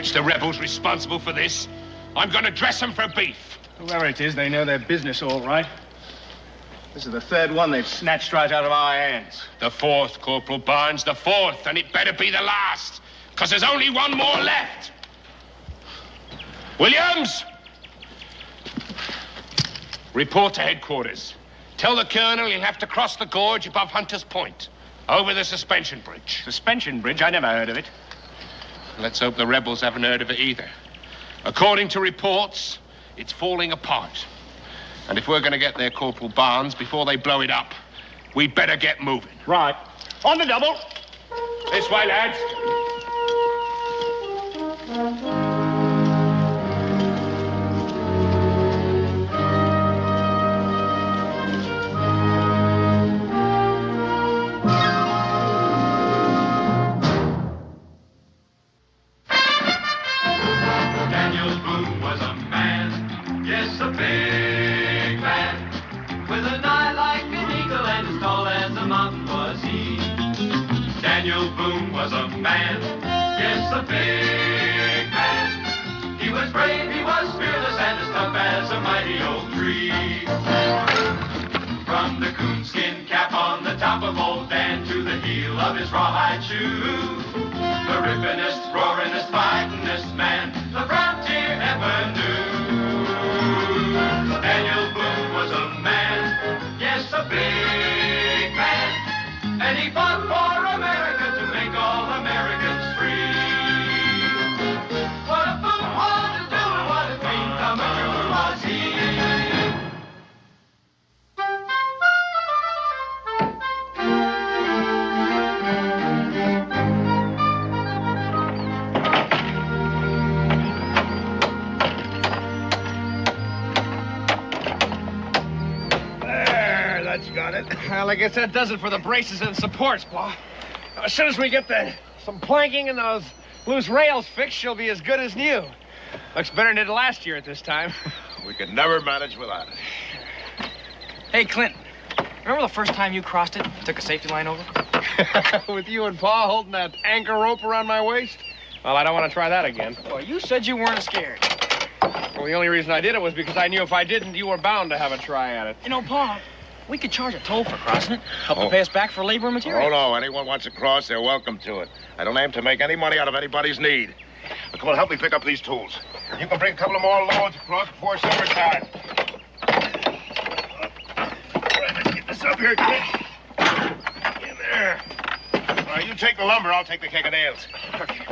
catch the rebels responsible for this, I'm going to dress them for beef. Whoever it is, they know their business all right. This is the third one they've snatched right out of our hands. The fourth, Corporal Barnes, the fourth, and it better be the last, because there's only one more left. Williams! Report to headquarters. Tell the colonel he'll have to cross the gorge above Hunter's Point, over the suspension bridge. Suspension bridge? I never heard of it. Let's hope the rebels haven't heard of it either. According to reports, it's falling apart. And if we're going to get there, Corporal Barnes, before they blow it up, we'd better get moving. Right. On the double. This way, lads. Daniel Boone was a man, yes, a big man, with an eye like an eagle and as tall as a mountain was he. Daniel Boone was a man, yes, a big man. He was brave, he was fearless, and as tough as a mighty old tree. From the coonskin cap on the top of old Dan to the heel of his rawhide shoe, the rippin'est, roaring'est, fighting'est man the frontier ever knew. Daniel Boone was a man, yes, a big man, and he fought for America to make all Americans free. What a Boone wanted to do and what a dream come true was he. Got it. Well, I guess that does it for the braces and supports, Pa. As soon as we get some planking and those loose rails fixed, she'll be as good as new. Looks better than it did last year at this time. We could never manage without it. Hey, Clint, remember the first time you crossed it and took a safety line over? With you and Pa holding that anchor rope around my waist? Well, I don't want to try that again. Well, you said you weren't scared. Well, the only reason I did it was because I knew if I didn't, you were bound to have a try at it. You know, Pa, we could charge a toll for crossing it. Help to pay us back for labor and material. Oh, no. Anyone wants to cross, they're welcome to it. I don't aim to make any money out of anybody's need. But come on, help me pick up these tools. You can bring a couple of more loads across before summertime. All right, let's get this up here, kid. In there. All right, you take the lumber, I'll take the keg of nails. Okay.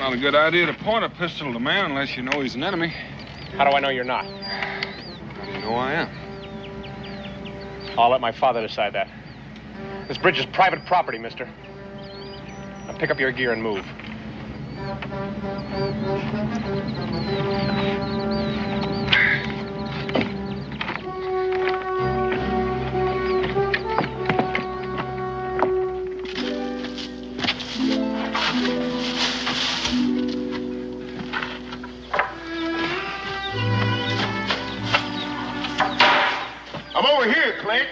Not a good idea to point a pistol at a man unless you know he's an enemy. How do I know you're not? How do you know I am? I'll let my father decide that. This bridge is private property, mister. Now pick up your gear and move. I'm over here, Clint.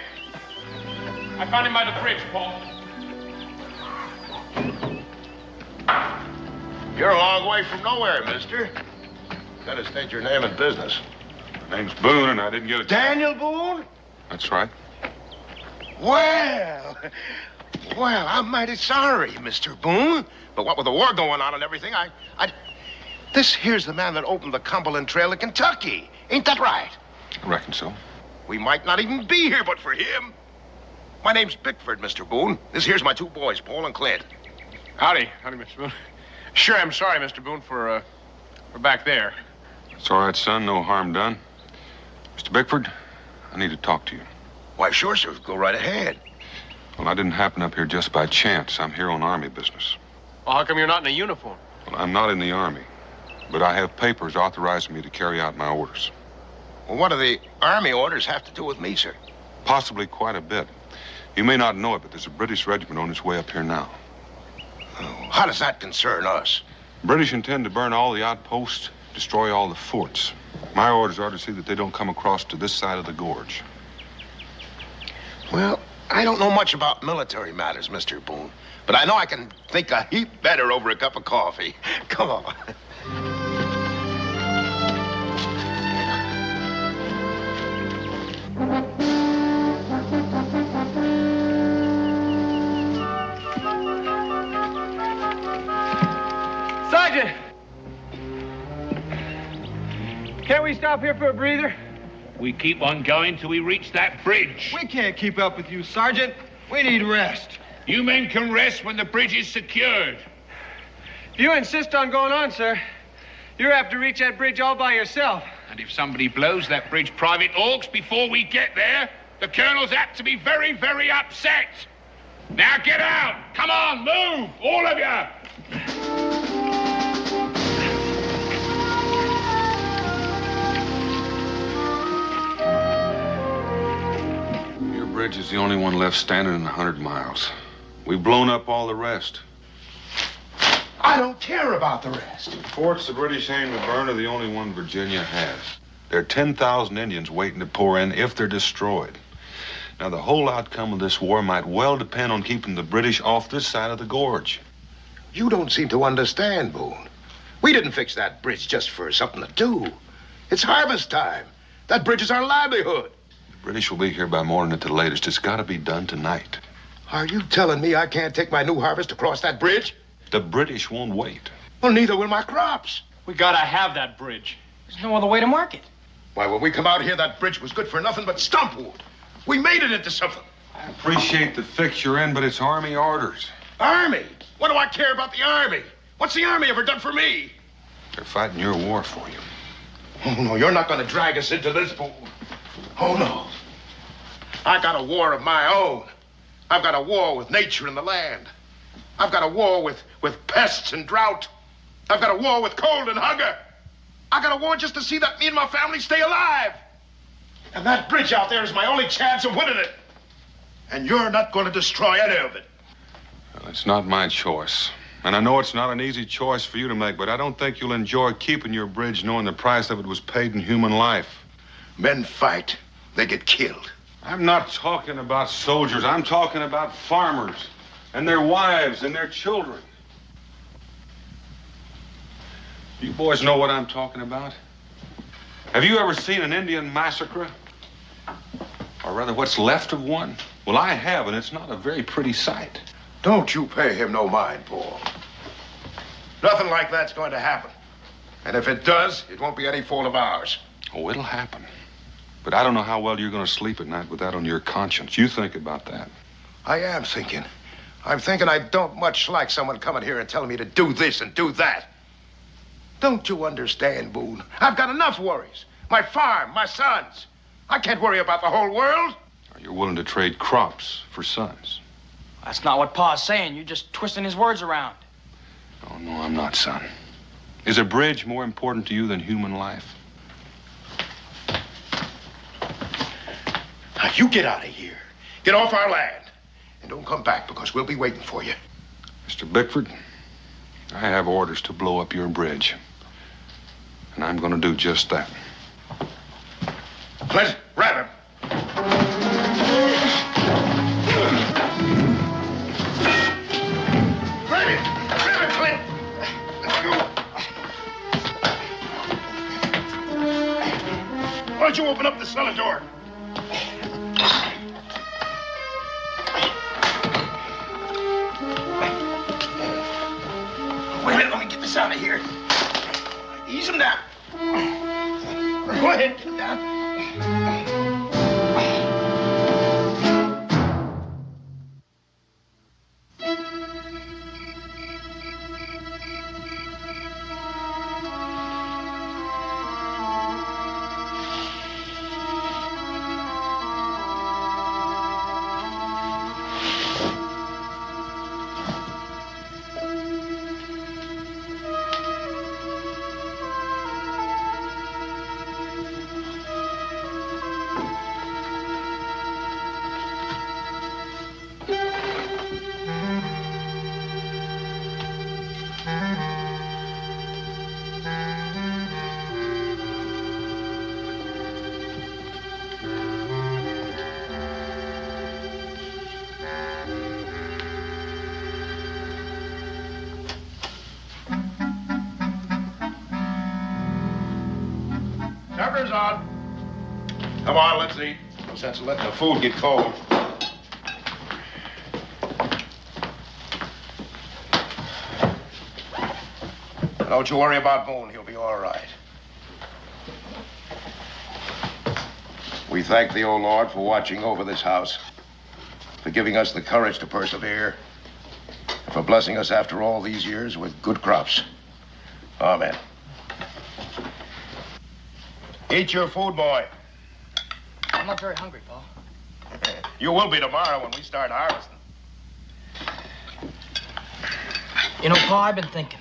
I found him by the bridge, Paul. You're a long way from nowhere, mister. Gotta state your name and business. My name's Boone, and I didn't get a... Daniel Boone? That's right. Well, I'm mighty sorry, Mr. Boone. But what with the war going on and everything, This here's the man that opened the Cumberland Trail in Kentucky. Ain't that right? I reckon so. We might not even be here but for him. My name's Bickford, Mr. Boone. This here's my two boys, Paul and Clint. Howdy, Mr. Boone. Sure, I'm sorry, Mr. Boone, for back there. It's all right, son. No harm done. Mr. Bickford, I need to talk to you. Why, sure, sir. Go right ahead. Well, I didn't happen up here just by chance. I'm here on Army business. Well, how come you're not in a uniform? Well, I'm not in the Army, but I have papers authorizing me to carry out my orders. Well, what do the Army orders have to do with me, sir? Possibly quite a bit. You may not know it, but there's a British regiment on its way up here now. Oh, how does that concern us? British intend to burn all the outposts, destroy all the forts. My orders are to see that they don't come across to this side of the gorge. Well, I don't know much about military matters, Mr. Boone, but I know I can think a heap better over a cup of coffee. Come on. Sergeant! Can't we stop here for a breather? We keep on going till we reach that bridge. We can't keep up with you, Sergeant. We need rest. You men can rest when the bridge is secured. If you insist on going on, sir, you'll have to reach that bridge all by yourself. And if somebody blows that bridge private orcs before we get there, the colonel's apt to be very, very upset. Now get out! Come on, move! All of you! Your bridge is the only one left standing in 100 miles. We've blown up all the rest. I don't care about the rest. The forts the British aim to burn are the only one Virginia has. There are 10,000 Indians waiting to pour in if they're destroyed. Now, the whole outcome of this war might well depend on keeping the British off this side of the gorge. You don't seem to understand, Boone. We didn't fix that bridge just for something to do. It's harvest time. That bridge is our livelihood. The British will be here by morning at the latest. It's got to be done tonight. Are you telling me I can't take my new harvest across that bridge? The British won't wait. Well, neither will my crops. We gotta have that bridge. There's no other way to market. Why, when we come out here, that bridge was good for nothing but stump wood. We made it into something. I appreciate the fix you're in, but it's Army orders. Army? What do I care about the Army? What's the Army ever done for me? They're fighting your war for you. Oh, no, you're not going to drag us into this, Boone. Oh, no. I got a war of my own. I've got a war with nature and the land. I've got a war with pests and drought. I've got a war with cold and hunger. I got a war just to see that me and my family stay alive. And that bridge out there is my only chance of winning it. And you're not going to destroy any of it. Well, it's not my choice. And I know it's not an easy choice for you to make, but I don't think you'll enjoy keeping your bridge knowing the price of it was paid in human life. Men fight. They get killed. I'm not talking about soldiers. I'm talking about farmers and their wives and their children. You boys know what I'm talking about? Have you ever seen an Indian massacre? Or rather, what's left of one? Well, I have, and it's not a very pretty sight. Don't you pay him no mind, Paul. Nothing like that's going to happen. And if it does, it won't be any fault of ours. Oh, it'll happen. But I don't know how well you're going to sleep at night with that on your conscience. You think about that. I am thinking. I'm thinking I don't much like someone coming here and telling me to do this and do that. Don't you understand, Boone? I've got enough worries. My farm, my sons. I can't worry about the whole world. You're willing to trade crops for sons. That's not what Pa's saying. You're just twisting his words around. Oh, no, I'm not, son. Is a bridge more important to you than human life? Now, you get out of here. Get off our land. And don't come back, because we'll be waiting for you. Mr. Bickford, I have orders to blow up your bridge. And I'm going to do just that. Clint, grab him. Grab him! Grab him, Clint! Why don't you open up the cellar door? Wait a minute, let me get this out of here. Ease him down. Go ahead, get him down. Supper's on. Come on, let's eat. No sense of letting the food get cold. Don't you worry about Boone. He'll be all right. We thank the old Lord for watching over this house, for giving us the courage to persevere, and for blessing us after all these years with good crops. Amen. Eat your food, boy. I'm not very hungry, Pa. You will be tomorrow when we start harvesting. You know, Pa, I've been thinking.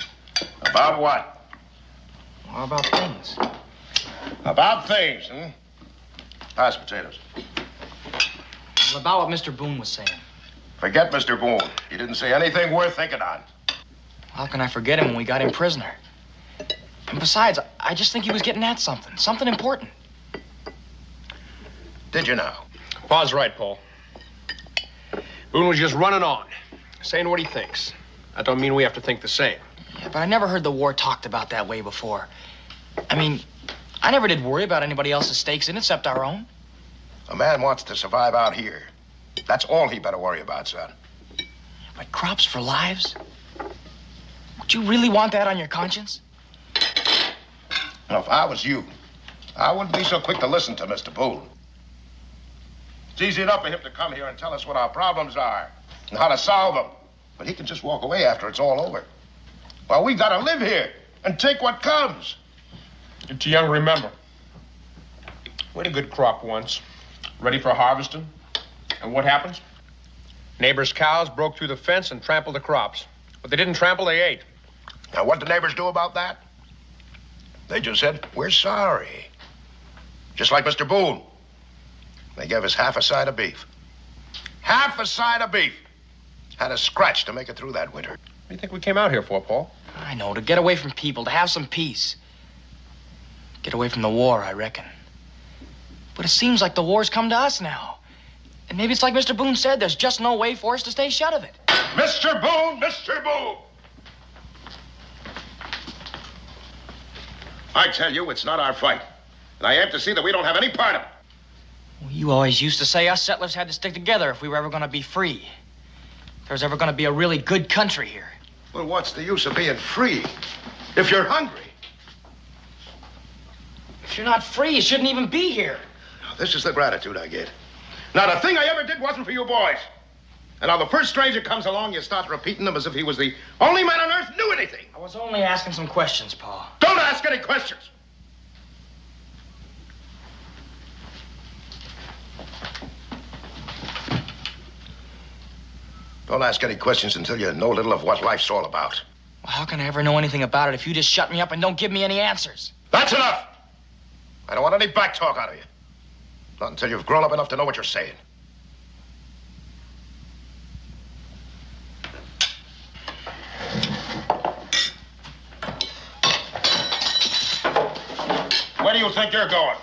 About what? Well, about things. About things, hmm? Pass potatoes. Well, about what Mr. Boone was saying. Forget Mr. Boone. He didn't say anything worth thinking on. How can I forget him when we got him prisoner? And besides, I just think he was getting at something. Something important. Did you now? Pa's right, Paul. Boone was just running on, saying what he thinks. That don't mean we have to think the same. Yeah, but I never heard the war talked about that way before. I mean, I never did worry about anybody else's stakes in it except our own. A man wants to survive out here. That's all he better worry about, son. But crops for lives? Would you really want that on your conscience? Now, if I was you, I wouldn't be so quick to listen to Mr. Boone. It's easy enough for him to come here and tell us what our problems are and how to solve them. But he can just walk away after it's all over. Well, we've got to live here and take what comes. You're too young to remember. We had a good crop once, ready for harvesting. And what happens? Neighbors' cows broke through the fence and trampled the crops. But they didn't trample, they ate. Now, what did the neighbors do about that? They just said, we're sorry. Just like Mr. Boone. They gave us half a side of beef. Half a side of beef. Had a scratch to make it through that winter. What do you think we came out here for, Paul? I know, to get away from people, to have some peace. Get away from the war, I reckon. But it seems like the war's come to us now. And maybe it's like Mr. Boone said, there's just no way for us to stay shut of it. Mr. Boone! Mr. Boone! I tell you, it's not our fight. And I have to see that we don't have any part of it. Well, you always used to say us settlers had to stick together if we were ever going to be free. If there was ever going to be a really good country here. Well, what's the use of being free if you're hungry? If you're not free, you shouldn't even be here. Now, this is the gratitude I get. Now, the thing I ever did wasn't for you boys. And now the first stranger comes along, you start repeating them as if he was the only man on earth who knew anything. I was only asking some questions, Pa. Don't ask any questions. Don't ask any questions until you know a little of what life's all about. Well, how can I ever know anything about it if you just shut me up and don't give me any answers? That's enough. I don't want any back talk out of you. Not until you've grown up enough to know what you're saying. Where do you think you're going?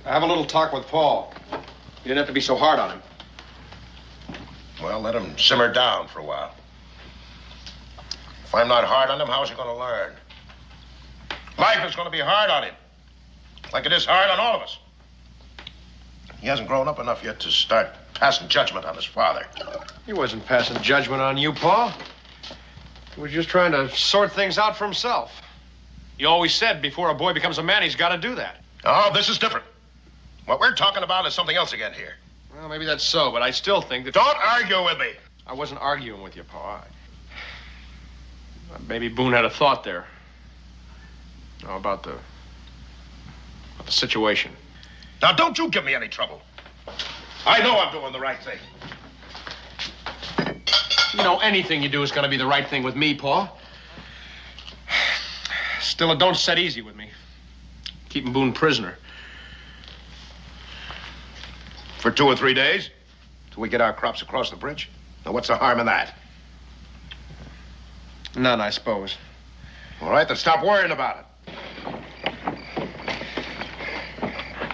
I have a little talk with Paul. You didn't have to be so hard on him. Well, let him simmer down for a while. If I'm not hard on him, how's he going to learn? Life is going to be hard on him. Like it is hard on all of us. He hasn't grown up enough yet to start passing judgment on his father. He wasn't passing judgment on you, Paul. He was just trying to sort things out for himself. You always said before a boy becomes a man, he's got to do that. Oh, this is different. What we're talking about is something else again here. Well, maybe that's so, but I still think that... Don't argue with me. I wasn't arguing with you, Paul. Maybe Boone had a thought there. Oh, about the situation. Now, don't you give me any trouble. I know I'm doing the right thing. You know, anything you do is going to be the right thing with me, Paul. Still, it don't set easy with me. Keeping Boone prisoner. For 2 or 3 days? Till we get our crops across the bridge? Now, what's the harm in that? None, I suppose. All right, then stop worrying about it.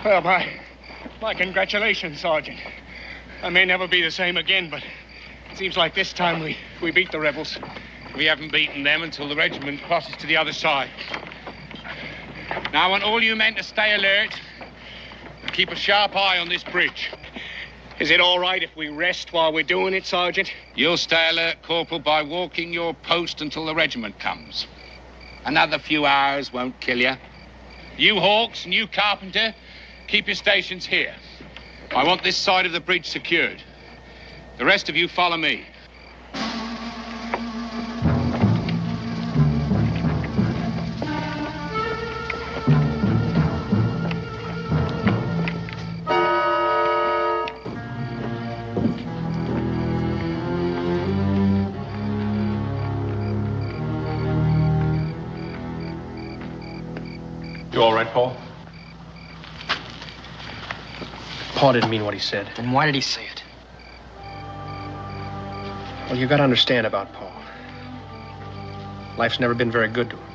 Well, my congratulations, Sergeant. I may never be the same again, but it seems like this time we beat the rebels. We haven't beaten them until the regiment crosses to the other side. Now, I want all you men to stay alert and keep a sharp eye on this bridge. Is it all right if we rest while we're doing it, Sergeant? You'll stay alert, Corporal, by walking your post until the regiment comes. Another few hours won't kill you. You Hawks and you Carpenter, keep your stations here. I want this side of the bridge secured. The rest of you follow me. You all right, Paul? Paul didn't mean what he said. Then why did he say it? Well, you got to understand about Paul. Life's never been very good to him.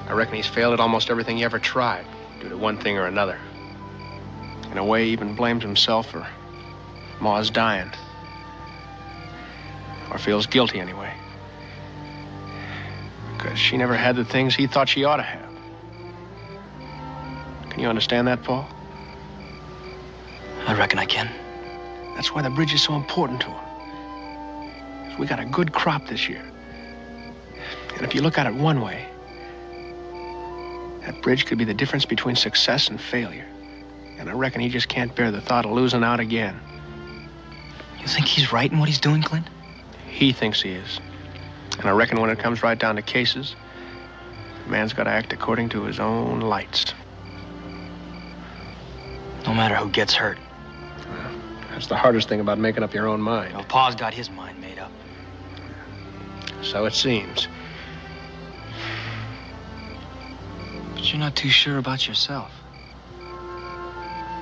I reckon he's failed at almost everything he ever tried, due to one thing or another. In a way, he even blames himself for Ma's dying. Or feels guilty, anyway. Because she never had the things he thought she ought to have. Can you understand that, Paul? I reckon I can. That's why the bridge is so important to him. 'Cause we got a good crop this year. And if you look at it one way, that bridge could be the difference between success and failure. And I reckon he just can't bear the thought of losing out again. You think he's right in what he's doing, Clint? He thinks he is. And I reckon when it comes right down to cases, a man's got to act according to his own lights. No matter who gets hurt. That's the hardest thing about making up your own mind. Well, Pa's got his mind made up. So it seems. But you're not too sure about yourself.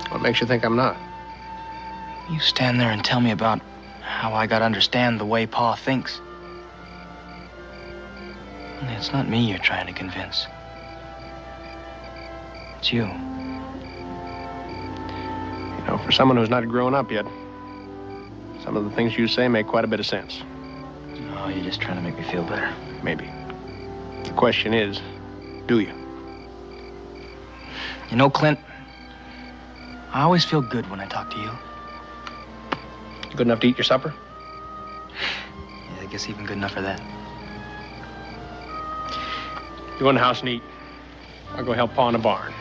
What makes you think I'm not? You stand there and tell me about how I got to understand the way Pa thinks. Only it's not me you're trying to convince. It's you. You know, for someone who's not grown up yet, some of the things you say make quite a bit of sense. Oh, you're just trying to make me feel better. Maybe. The question is, do you? You know, Clint, I always feel good when I talk to you. Good enough to eat your supper? Yeah, I guess even good enough for that. You go in the house and eat. I'll go help Pa in the barn.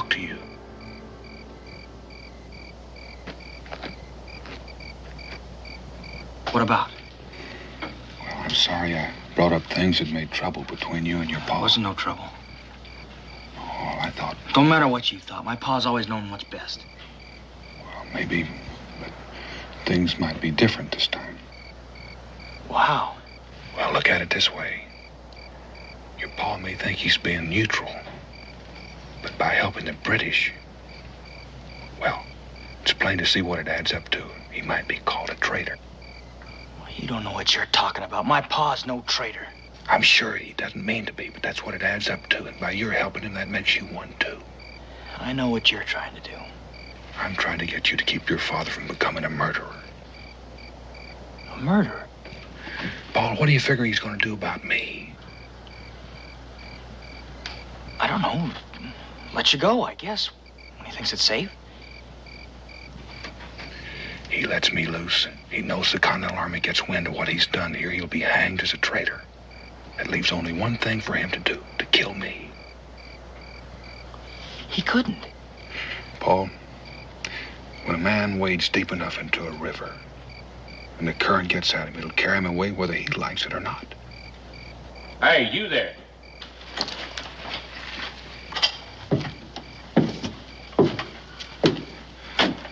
talk to you. What about? Well, I'm sorry I brought up things that made trouble between you and your pa. There wasn't no trouble. Oh, I thought, Don't matter what you thought. My pa's always known what's best. well, maybe things might be different this time. Wow. Well, look at it this way. Your pa may think he's being neutral, but by helping the British, well, it's plain to see what it adds up to. He might be called a traitor. You don't know what you're talking about. My pa's no traitor. I'm sure he doesn't mean to be, but that's what it adds up to. And by your helping him, that makes you one, too. I know what you're trying to do. I'm trying to get you to keep your father from becoming a murderer. A murderer? Paul, what do you figure he's going to do about me? I don't know. Let you go, I guess, when he thinks it's safe. He lets me loose. He knows the Continental Army gets wind of what he's done here. He'll be hanged as a traitor. That leaves only one thing for him to do, to kill me. He couldn't. Paul, when a man wades deep enough into a river and the current gets at him, it'll carry him away whether he likes it or not. Hey, you there.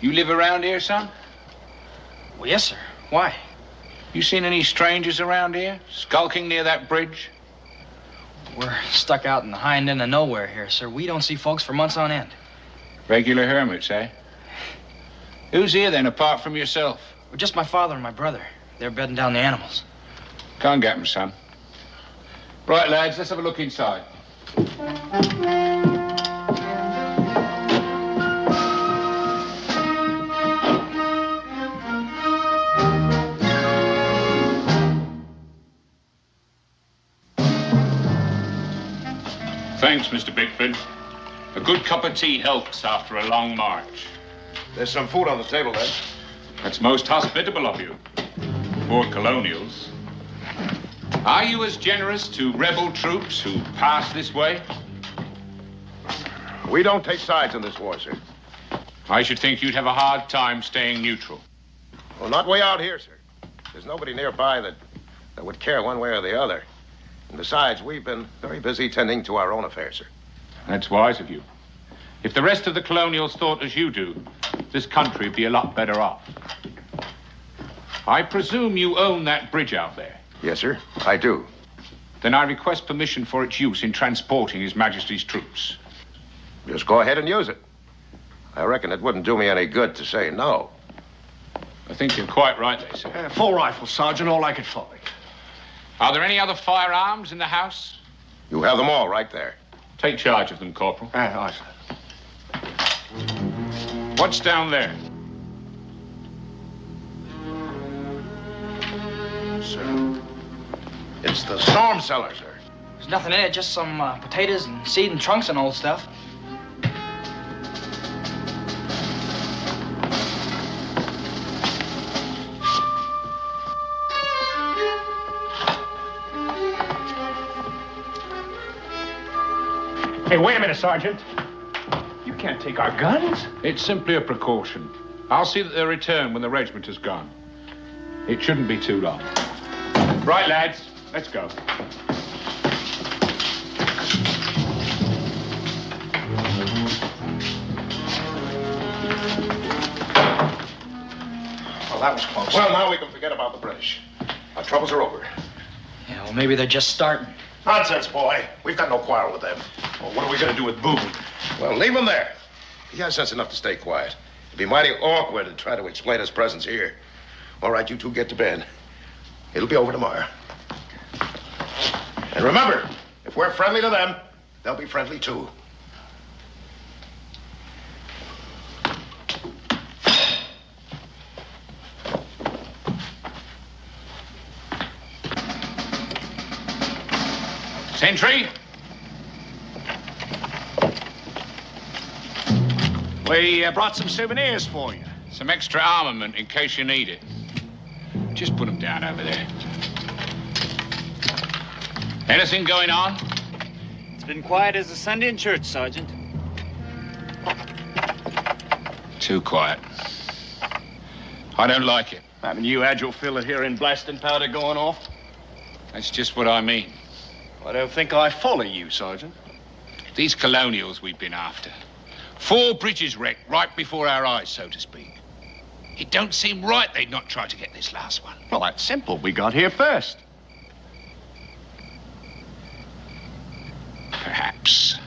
You live around here, son? Well, yes, sir. Why? You seen any strangers around here? Skulking near that bridge? We're stuck out in the hind end of nowhere here, sir. We don't see folks for months on end. Regular hermits, eh? Who's here then, apart from yourself? Well, just my father and my brother. They're bedding down the animals. Go and get them, son. Right, lads, let's have a look inside. Thanks, Mr. Bickford. A good cup of tea helps after a long march. There's some food on the table, then. That's most hospitable of you. Poor colonials. Are you as generous to rebel troops who pass this way? We don't take sides in this war, sir. I should think you'd have a hard time staying neutral. Well, not way out here, sir. There's nobody nearby that would care one way or the other. And besides, we've been very busy tending to our own affairs, sir. That's wise of you. If the rest of the colonials thought as you do, this country would be a lot better off. I presume you own that bridge out there. Yes, sir, I do. Then I request permission for its use in transporting His Majesty's troops. Just go ahead and use it. I reckon it wouldn't do me any good to say no. I think you're quite right, they say. Full rifle, Sergeant, all I could find. Are there any other firearms in the house? You have them all right there. Take charge of them, Corporal. Aye, sir. What's down there? Sir, it's the storm cellar, sir. There's nothing in it, just some potatoes and seed and trunks and old stuff. Hey, wait a minute, Sergeant. You can't take our guns. It's simply a precaution. I'll see that they return when the regiment has gone. It shouldn't be too long. Right, lads, let's go. Well, that was close. Well, now we can forget about the British. Our troubles are over. Yeah, well, maybe they're just starting. Nonsense, boy. We've got no quarrel with them. Well, what are we going to do with Boone? Well, leave him there. He has sense enough to stay quiet. It'd be mighty awkward to try to explain his presence here. All right, you two get to bed. It'll be over tomorrow. And remember, if we're friendly to them, they'll be friendly too. Sentry? We brought some souvenirs for you. Some extra armament in case you need it. Just put them down over there. Anything going on? It's been quiet as a Sunday in church, Sergeant. Too quiet. I don't like it. Haven't you had your fill of hearing blasting powder going off? That's just what I mean. I don't think I follow you, Sergeant. These colonials we've been after. 4 bridges wrecked right before our eyes, so to speak. It don't seem right they'd not try to get this last one. Well, that's simple. We got here first. Perhaps.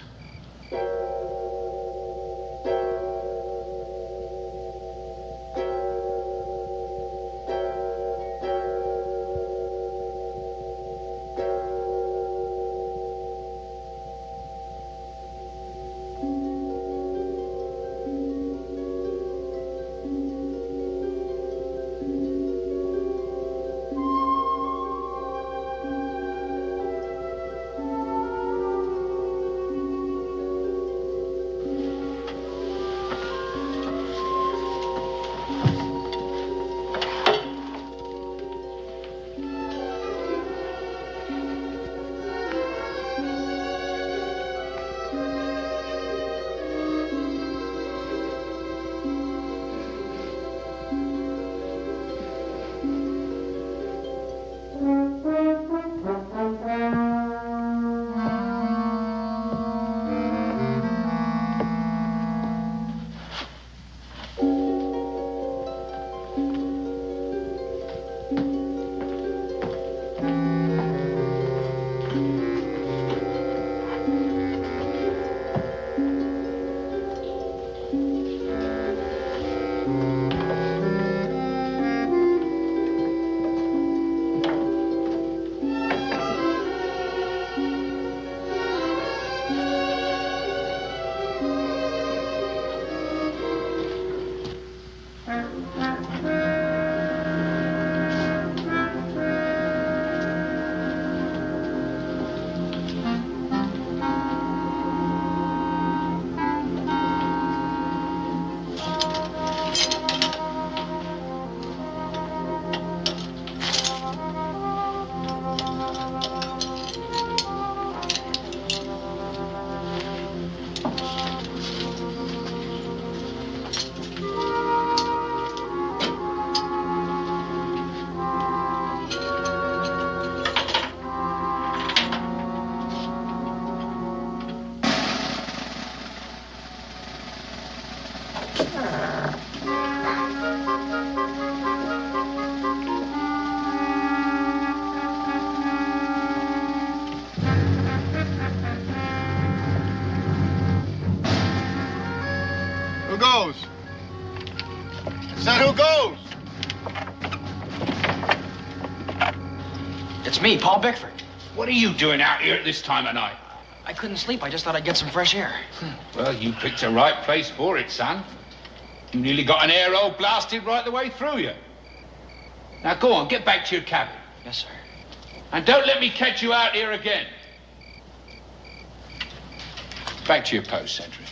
Who goes? I said who goes? It's me, Paul Bickford. What are you doing out here at this time of night? I couldn't sleep. I just thought I'd get some fresh air. Well, you picked the right place for it, son. You nearly got an air hole blasted right the way through you. Now, go on, get back to your cabin. Yes, sir. And don't let me catch you out here again. Back to your post, Sentry.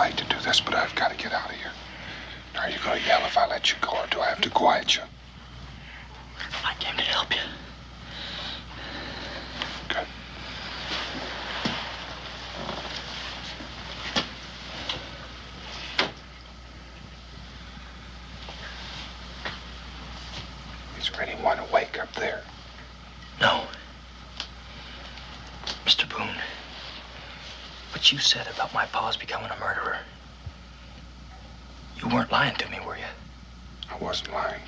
right to do this, but I've got to get out of here. Are you going to yell if I let you go, or do I have to quiet you? I came to help you. Good. Is there anyone awake up there? No. Mr. Boone, what you said about my pa's becoming a murderer, you weren't lying to me, were you? I wasn't lying.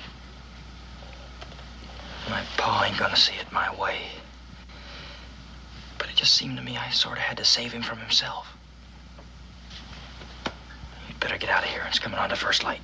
My pa ain't gonna see it my way. But it just seemed to me I sort of had to save him from himself. You'd better get out of here. It's coming on to first light.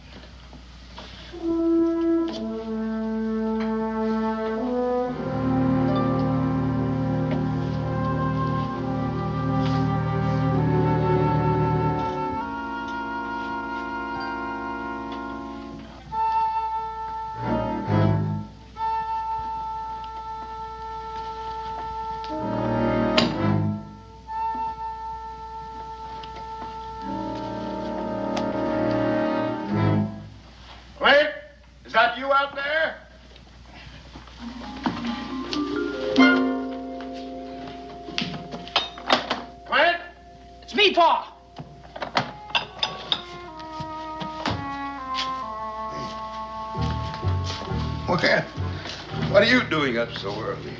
What are you doing up so early?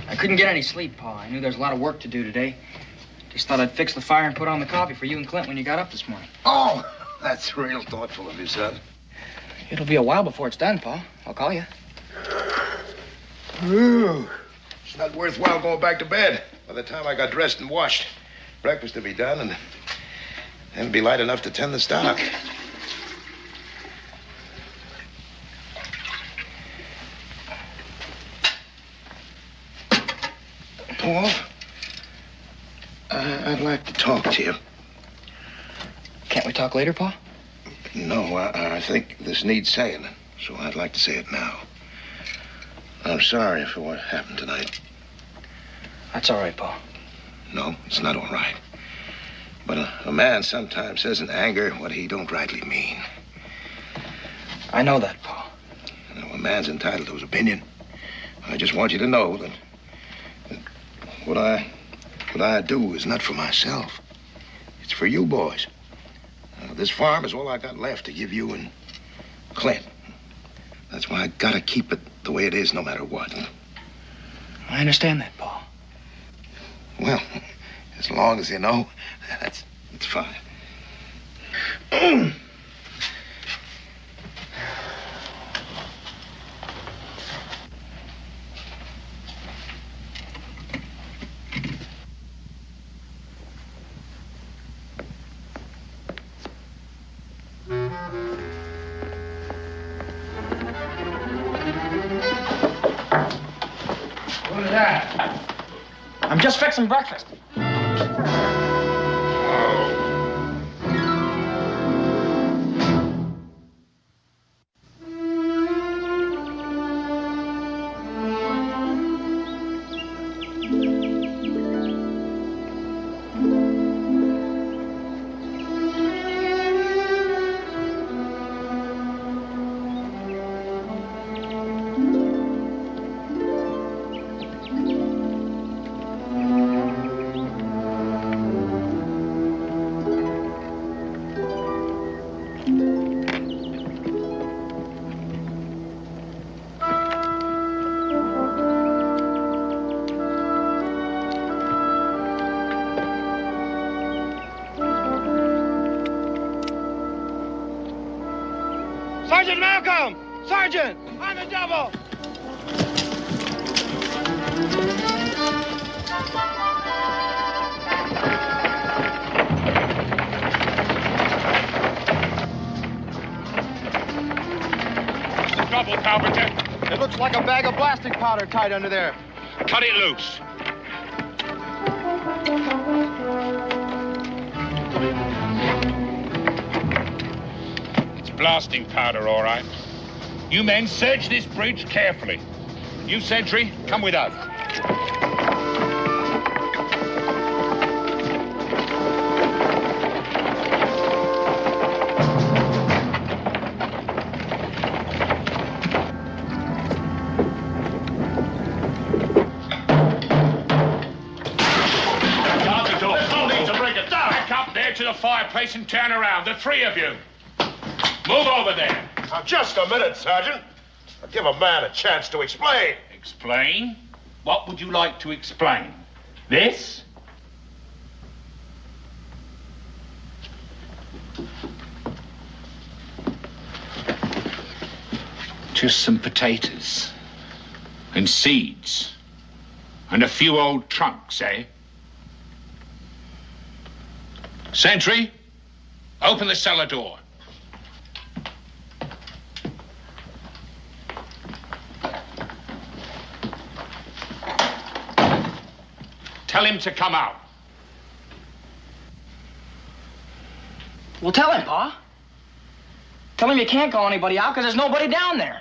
I couldn't get any sleep, Pa. I knew there was a lot of work to do today. Just thought I'd fix the fire and put on the coffee for you and Clint when you got up this morning. Oh, that's real thoughtful of you, son. It'll be a while before it's done, Pa. I'll call you. Ooh, it's not worthwhile going back to bed. By the time I got dressed and washed, breakfast will be done, and then it'll be light enough to tend the stock. Paul, I'd like to talk to you. Can't we talk later, Pa? No, I think this needs saying, so I'd like to say it now. I'm sorry for what happened tonight. That's all right, Pa. No, it's not all right. But a man sometimes says in anger what he don't rightly mean. I know that, Pa. You know, a man's entitled to his opinion. I just want you to know that what I do is not for myself. It's for you boys. This farm is all I got left to give you and Clint. That's why I gotta keep it the way it is no matter what. I understand that, Pa. Well, as long as you know, that's fine. What is that? I'm just fixing breakfast. Sergeant Malcolm! Sergeant! On the double! What's the trouble, Carpenter? It looks like a bag of blasting powder tied under there. Cut it loose. It's blasting powder, all right. You men search this bridge carefully. You, sentry, come with us. to the fireplace and turn around, the three of you. Move over there. Now, just a minute, Sergeant. I'll give a man a chance to explain. Explain? What would you like to explain? This? Just some potatoes. And seeds. And a few old trunks, eh? Sentry, open the cellar door. Tell him to come out. Well, tell him, Pa. Tell him you can't call anybody out because there's nobody down there.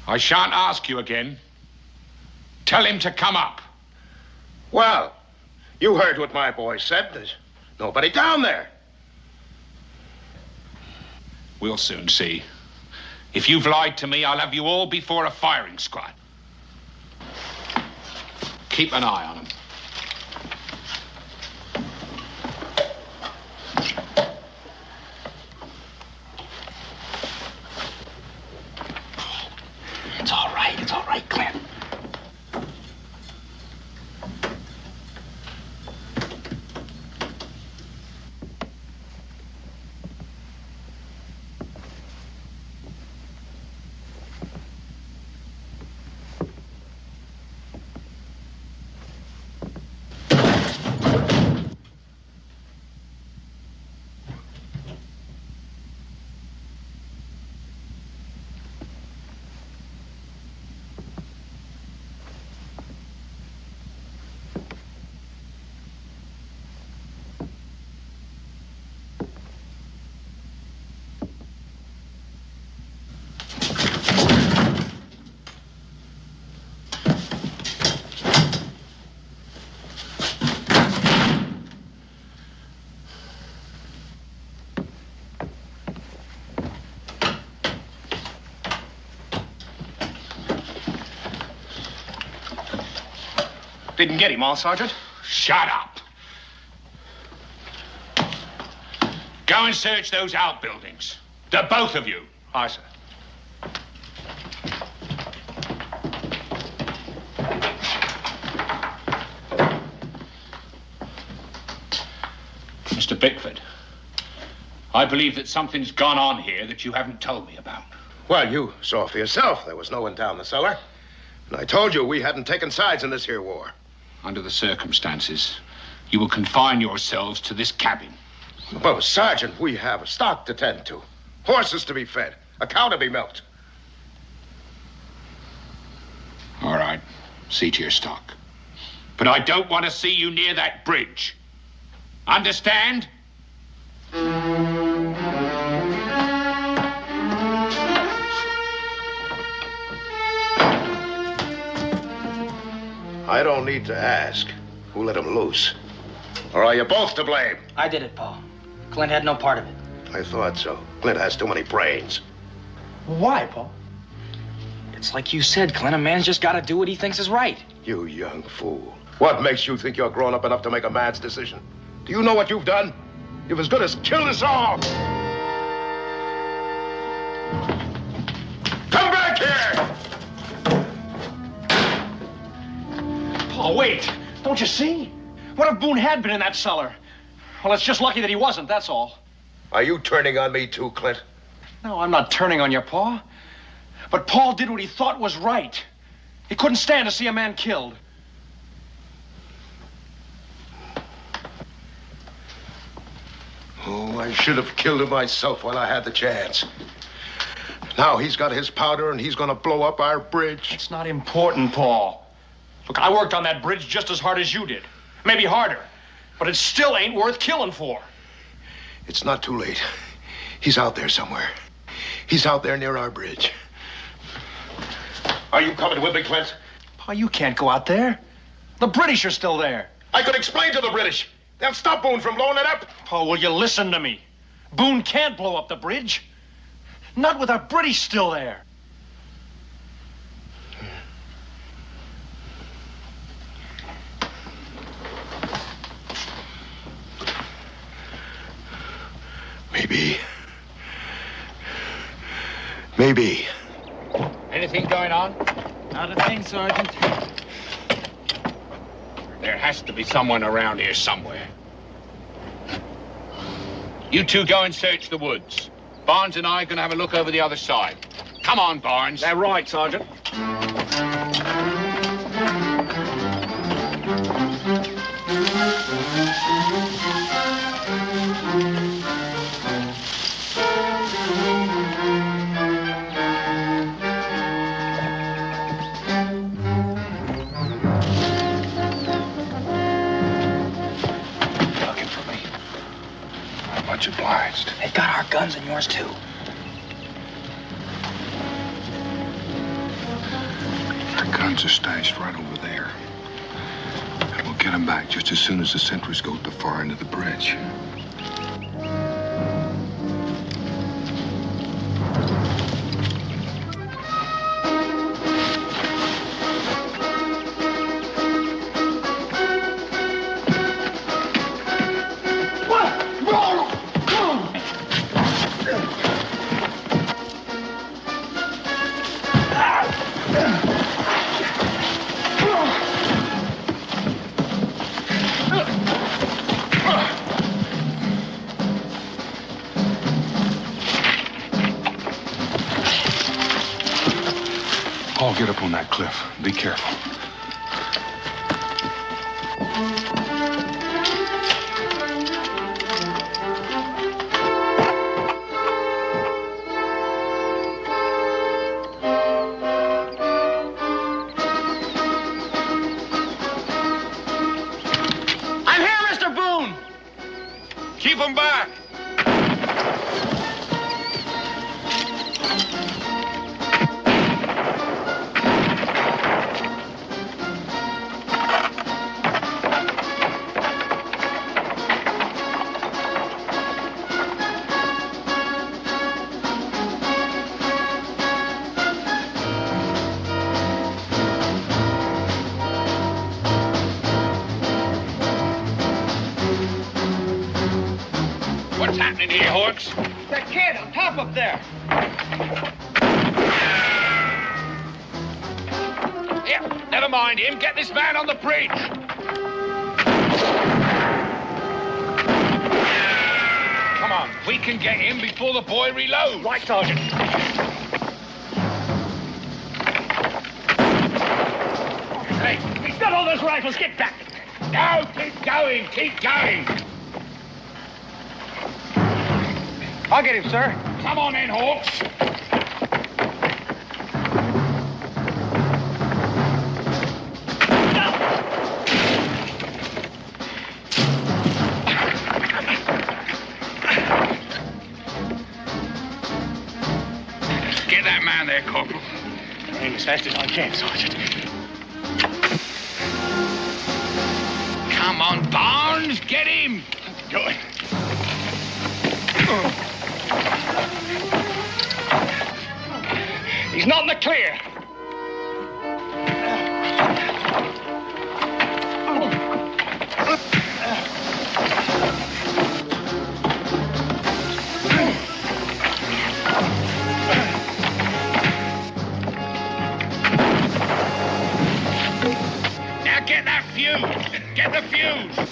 I shan't ask you again. Tell him to come up. Well, you heard what my boy said. There's nobody down there. We'll soon see. If you've lied to me, I'll have you all before a firing squad. Keep an eye on him. It's all right, Clint. Didn't get him, all, Sergeant? Shut up. Go and search those outbuildings. The both of you. Aye, sir. Mr. Bickford, I believe that something's gone on here that you haven't told me about. Well, you saw for yourself. There was no one down the cellar. And I told you we hadn't taken sides in this here war. Under the circumstances, you will confine yourselves to this cabin. Well, Sergeant, we have a stock to tend to. Horses to be fed. A cow to be milked. All right. See to your stock. But I don't want to see you near that bridge. Understand? I don't need to ask who let him loose. Or are you both to blame? I did it, Pa. Clint had no part of it. I thought so. Clint has too many brains. Why, Pa? It's like you said, Clint. A man's just got to do what he thinks is right. You young fool. What makes you think you're grown up enough to make a man's decision? Do you know what you've done? You've as good as killed us all. Come back here! Oh, wait. Don't you see? What if Boone had been in that cellar? Well, it's just lucky that he wasn't, that's all. Are you turning on me too, Clint? No, I'm not turning on you, Pa. But Paul did what he thought was right. He couldn't stand to see a man killed. Oh, I should have killed him myself while I had the chance. Now he's got his powder and he's gonna blow up our bridge. It's not important, Paul. Look, I worked on that bridge just as hard as you did. Maybe harder. But it still ain't worth killing for. It's not too late. He's out there somewhere. He's out there near our bridge. Are you coming with me, Clint? Pa, you can't go out there. The British are still there. I could explain to the British. They'll stop Boone from blowing it up. Pa, will you listen to me? Boone can't blow up the bridge. Not with our British still there. Maybe. Anything going on? Not a thing, Sergeant. There has to be someone around here somewhere. You two go and search the woods. Barnes and I are going to have a look over the other side. Come on, Barnes. That right, Sergeant. Looking for me. Much obliged. They got our guns and yours, too. Our guns are stashed right over there. And we'll get them back just as soon as the sentries go to the far end of the bridge. Paul, get up on that cliff. Be careful. I'm here, Mr. Boone! Keep them back. What's happening here, Hawks? That kid on top up there. Yeah, never mind him. Get this man on the bridge. Come on, we can get him before the boy reloads. Right, Sergeant. Hey, he's got all those rifles. Get back. No, keep going, keep going. I'll get him, sir. Come on in, Hawks. Get that man there, Corporal. Aim as fast as I can, Sergeant. Come on, Barnes, get him. Good. He's not in the clear. Now get that fuse. Get the fuse.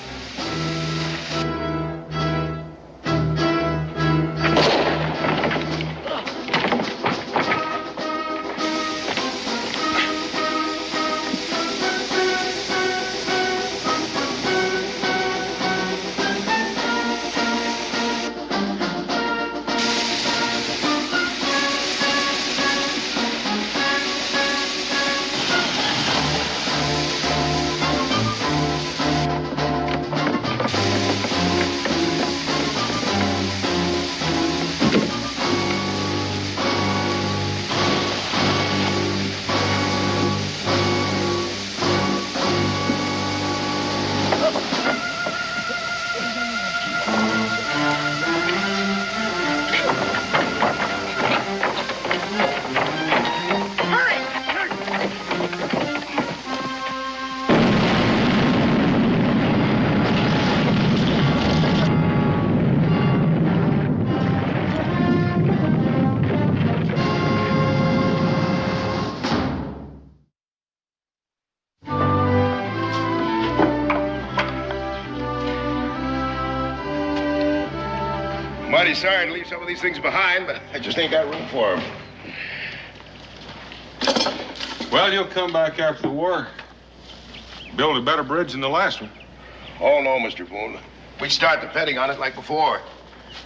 mighty sorry to leave some of these things behind, but I just ain't got room for them. Well, you'll come back after the war. Build a better bridge than the last one. Oh, no, Mr. Boone. We start depending on it like before.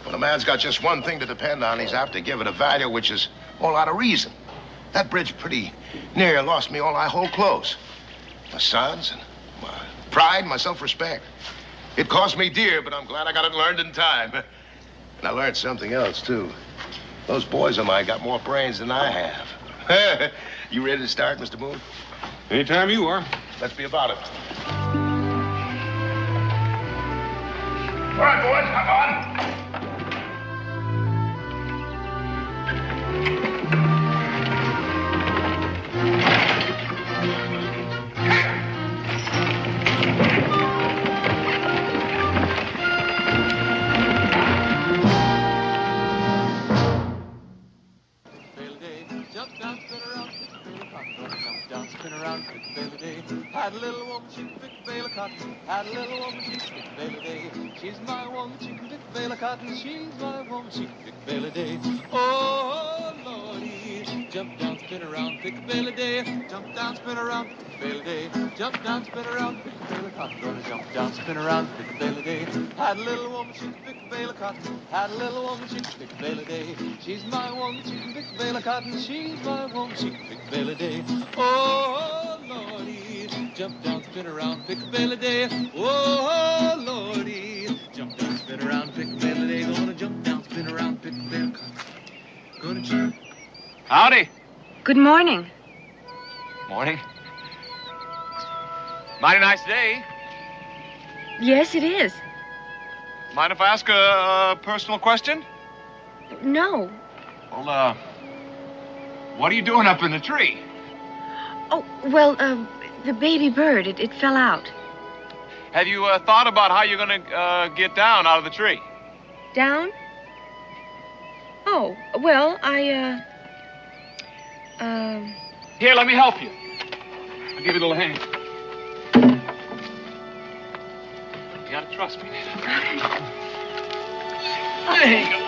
When a man's got just one thing to depend on, he's apt to give it a value which is a whole lot of reason. That bridge pretty near lost me all I hold close. My sons and my pride, my self-respect. It cost me dear, but I'm glad I got it learned in time. And I learned something else, too. Those boys of mine got more brains than I have. You ready to start, Mr. Boone? Anytime you are. Let's be about it. All right, boys, come on. Had a little woman, she could pick a bale of cotton. Had a little woman, she could pick a bale a day. She's my woman, she can pick a bale of cotton. She's my woman, she can pick a bale a day. Oh, Lordy, jump down, spin around, pick a bale a day. Jump down, spin around, pick a bale a day. Jump down, spin around, pick a bale of cotton. Gonna jump down, spin around, pick a bale a day. Had a little woman, she could pick a bale of cotton. Had a little woman, she could pick a bale a day. She's my woman, she can pick a bale of cotton. She's my woman, she can pick a bale a day. Oh, Lordy, jump down, spin around, pick a bale a day. Oh, Lordy, jump down, spin around, pick a bale a day. Gonna jump down, spin around, pick a bale of cotton. Gonna jump. Howdy. Good morning. Morning. Mighty nice day. Yes, it is. Mind if I ask a personal question? No. Well, what are you doing up in the tree? Oh, well, the baby bird, it fell out. Have you thought about how you're gonna get down out of the tree? Down? Oh, well, Here, let me help you. I'll give you a little hand. You gotta trust me. There you go.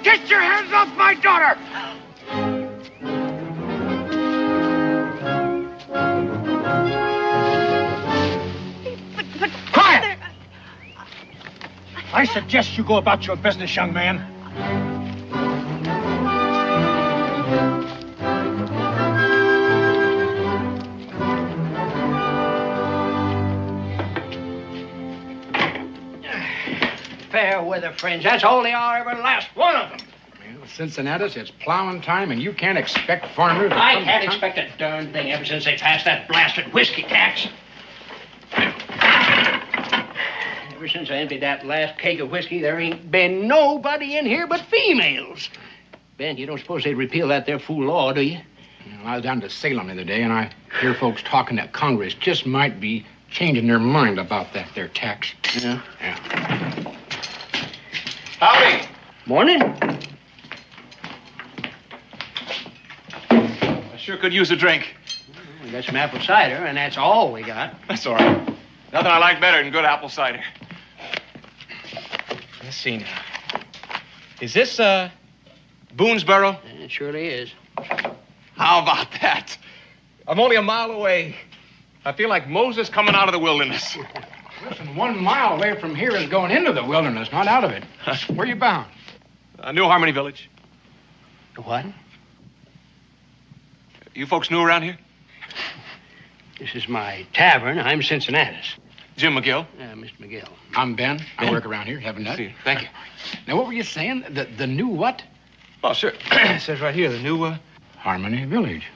Get your hands off my daughter! Quiet! I suggest you go about your business, young man. Fair weather friends. That's all they are, every last one of them. Well, Cincinnatus, it's plowing time, and you can't expect farmers to I come can't to town. expect a darn thing ever since they passed that blasted whiskey tax. Ever since I emptied that last keg of whiskey, there ain't been nobody in here but females. Ben, you don't suppose they'd repeal that there fool law, do you? Well, I was down to Salem the other day, and I hear folks talking that Congress just might be changing their mind about that there tax. Yeah. Yeah. Howdy. Morning. I sure could use a drink. We got some apple cider, and that's all we got. That's all right. Nothing I like better than good apple cider. Let's see now. Is this, Boonesboro? It surely is. How about that? I'm only a mile away. I feel like Moses coming out of the wilderness. Listen, 1 mile away from here is going into the wilderness, not out of it. Where you bound? New Harmony Village. What? You folks new around here? This is my tavern. I'm Cincinnatus. Jim McGill. Mr. McGill. I'm Ben. I Ben? work around here, having that. Thank you. Now, what were you saying? The new what? Oh, sure. It says right here, the new, Harmony Village.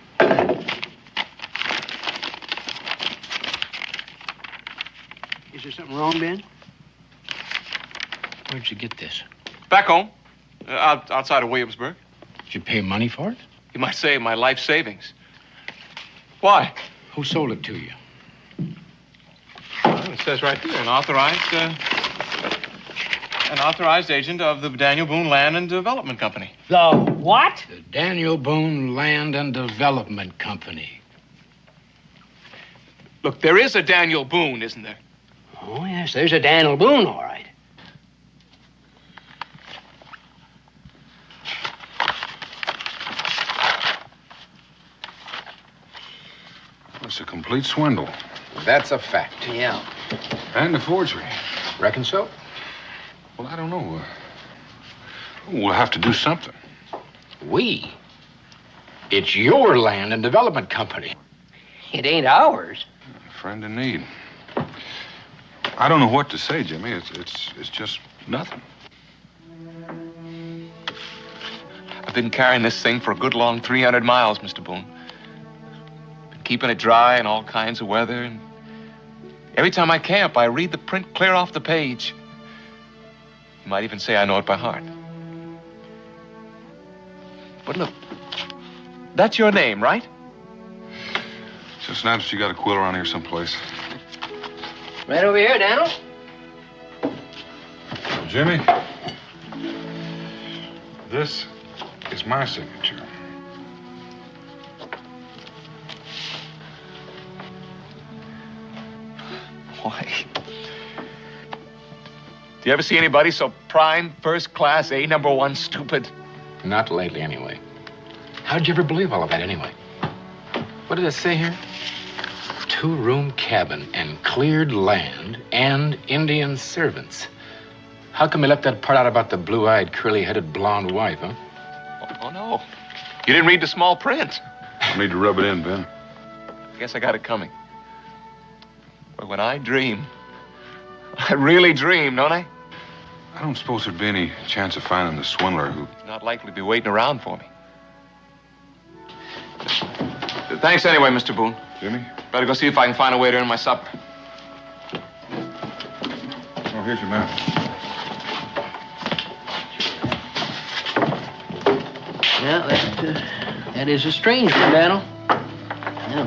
Is there something wrong, Ben? Where'd you get this? Back home. Outside of Williamsburg. Did you pay money for it? You might say my life savings. Why? Who sold it to you? Well, it says right here, an authorized agent of the Daniel Boone Land and Development Company. The what? The Daniel Boone Land and Development Company. Look, there is a Daniel Boone, isn't there? Oh, yes, there's a Daniel Boone, all right. It's a complete swindle. That's a fact. Yeah. And a forgery. Reckon so? Well, I don't know. We'll have to do something. We? It's your land and development company. It ain't ours. Friend in need. I don't know what to say, Jimmy. It's just nothing. I've been carrying this thing for a good long 300 miles, Mr. Boone. Been keeping it dry in all kinds of weather. And every time I camp, I read the print clear off the page. You might even say I know it by heart. But look, that's your name, right? Just nice you got a quill around here someplace. Right over here, Daniel. Jimmy, this is my signature. Why? Do you ever see anybody so prime, first class, A number one stupid? Not lately, anyway. How'd you ever believe all of that, anyway? What did it say here? 2-room cabin and cleared land and Indian servants. How come you left that part out about the blue-eyed, curly-headed blonde wife, huh? Oh, no. You didn't read the small print. I need to rub it in, Ben. I guess I got it coming. But when I dream, I really dream, don't I? I don't suppose there'd be any chance of finding the swindler who... He's not likely to be waiting around for me. Thanks anyway, Mr. Boone. Jimmy? Better go see if I can find a way to earn my supper. Oh, here's your map. Yeah, that is a strange one, Daniel. Yeah.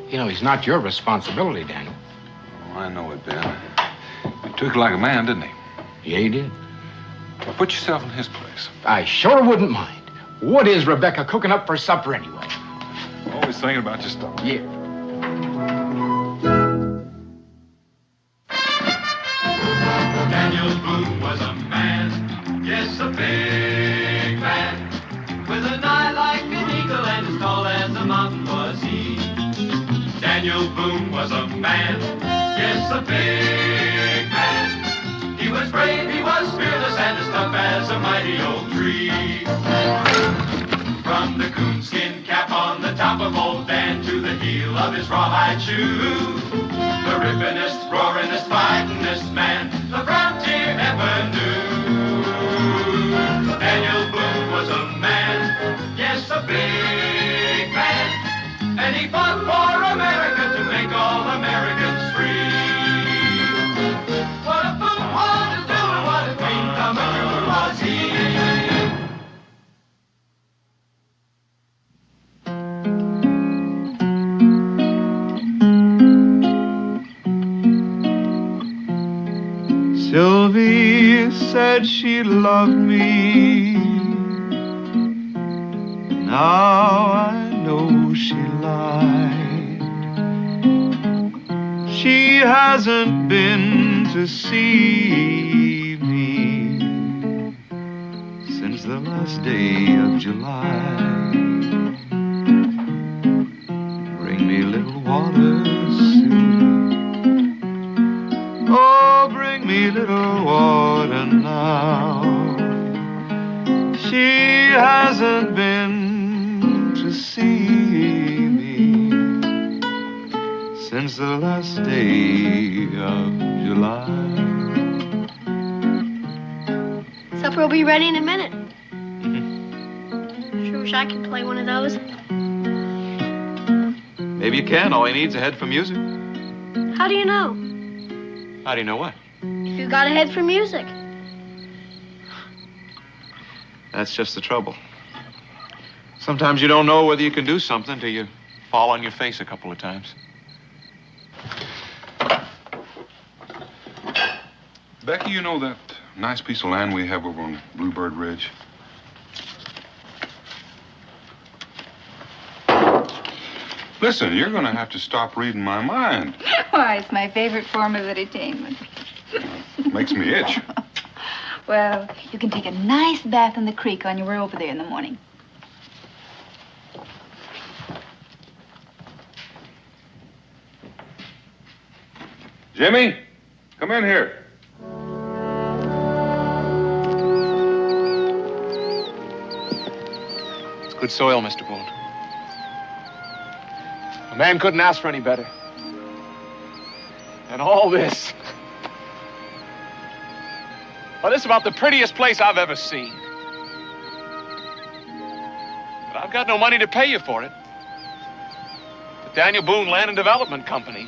You know, he's not your responsibility, Daniel. Oh, I know it, Ben. He took it like a man, didn't he? Yeah, he did. Well, put yourself in his place. I sure wouldn't mind. What is Rebecca cooking up for supper anyway? Always thinking about your stuff. Yeah. Daniel Boone was a man, yes, a big man, with an eye like an eagle and as tall as a mountain was he. Daniel Boone was a man, yes, a big man. He was brave, he was fearless, and as tough as a mighty old tree. From the coonskin cap on the top of old Dan to the heel of his rawhide shoe, the rippinest, roaringest, fightingest man the frontier ever knew. Daniel Boone was a man, yes, a big man, and he fought for America to make all Americans free. What a Boone wanted to do and what a dream come true was he. Sylvie said she loved me. Now I know she lied. She hasn't been to see me since the last day of July. Bring me a little water soon. Oh, bring me little water now. She hasn't been to see me since the last day of July. Supper will be ready in a minute. Sure wish I could play one of those. Maybe you can. All he needs is a head for music. How do you know? How do you know what? You got a head for music. That's just the trouble. Sometimes you don't know whether you can do something till you fall on your face a couple of times. Becky, you know that nice piece of land we have over on Bluebird Ridge? Listen, you're going to have to stop reading my mind. Why, it's my favorite form of entertainment. Makes me itch. Well, you can take a nice bath in the creek on your way over there in the morning. Jimmy, come in here. It's good soil, Mr. Boone. A man couldn't ask for any better. And all this. Well, this is about the prettiest place I've ever seen. But I've got no money to pay you for it. The Daniel Boone Land and Development Company.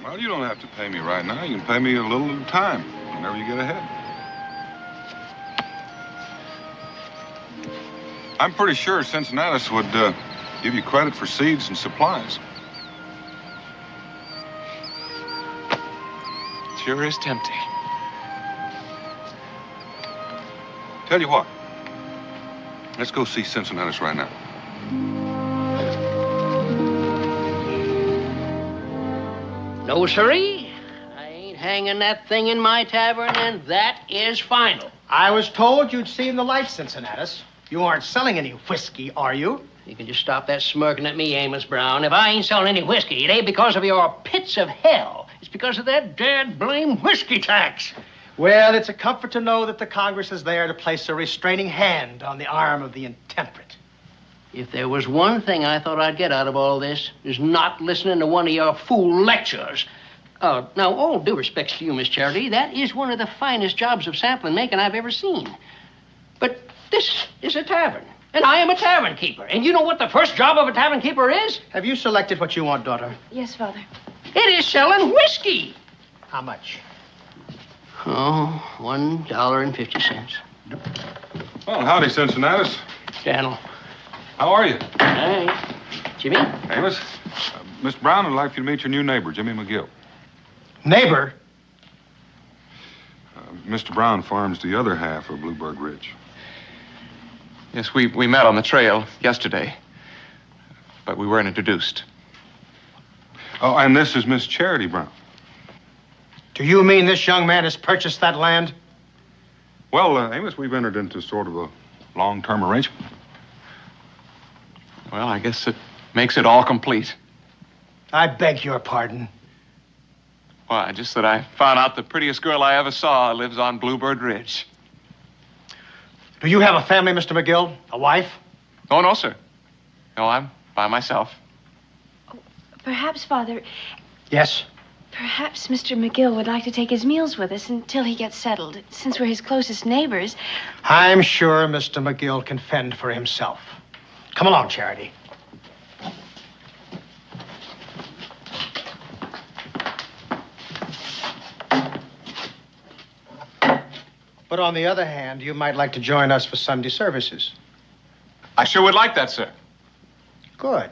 Well, you don't have to pay me right now. You can pay me a little at a time, whenever you get ahead. I'm pretty sure Cincinnatus would give you credit for seeds and supplies. Sure is tempting. Tell you what, let's go see Cincinnatus right now. No, sirree. I ain't hanging that thing in my tavern, and that is final. I was told you'd seen the light, Cincinnatus. You aren't selling any whiskey, are you? You can just stop that smirking at me, Amos Brown. If I ain't selling any whiskey, it ain't because of your pits of hell. It's because of that dead blame whiskey tax. Well, it's a comfort to know that the Congress is there to place a restraining hand on the arm of the intemperate. If there was one thing I thought I'd get out of all this, is not listening to one of your fool lectures. Now, all due respects to you, Miss Charity, that is one of the finest jobs of sampling making I've ever seen. But this is a tavern, and I am a tavern keeper. And you know what the first job of a tavern keeper is? Have you selected what you want, daughter? Yes, Father. It is selling whiskey. How much? Oh, $1.50. Well, howdy, Cincinnatus. Daniel. How are you? Hey. Jimmy? Amos, Miss Brown would like you to meet your new neighbor, Jimmy McGill. Neighbor? Mr. Brown farms the other half of Bluebird Ridge. Yes, we met on the trail yesterday, but we weren't introduced. Oh, and this is Miss Charity Brown. Do you mean this young man has purchased that land? Well, Amos, we've entered into sort of a long-term arrangement. Well, I guess it makes it all complete. I beg your pardon. Why, just that I found out the prettiest girl I ever saw lives on Bluebird Ridge. Do you have a family, Mr. McGill? A wife? Oh, no, sir. No, I'm by myself. Perhaps, Father, Yes? perhaps Mr. McGill would like to take his meals with us until he gets settled. Since we're his closest neighbors. I'm sure Mr. McGill can fend for himself. Come along, Charity. But on the other hand, you might like to join us for Sunday services. I sure would like that, sir. Good.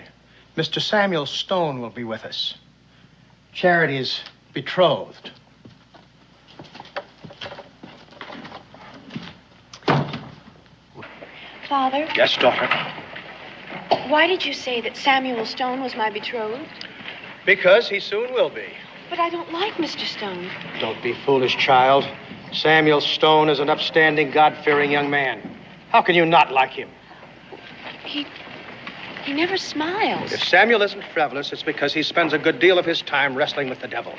Mr. Samuel Stone will be with us. Charity is betrothed. Father, Yes, daughter. why did you say that Samuel Stone was my betrothed? Because he soon will be. But I don't like Mr. Stone. Don't be foolish, child. Samuel Stone is an upstanding, God-fearing young man. How can you not like him? He never smiles. If Samuel isn't frivolous, it's because he spends a good deal of his time wrestling with the devil.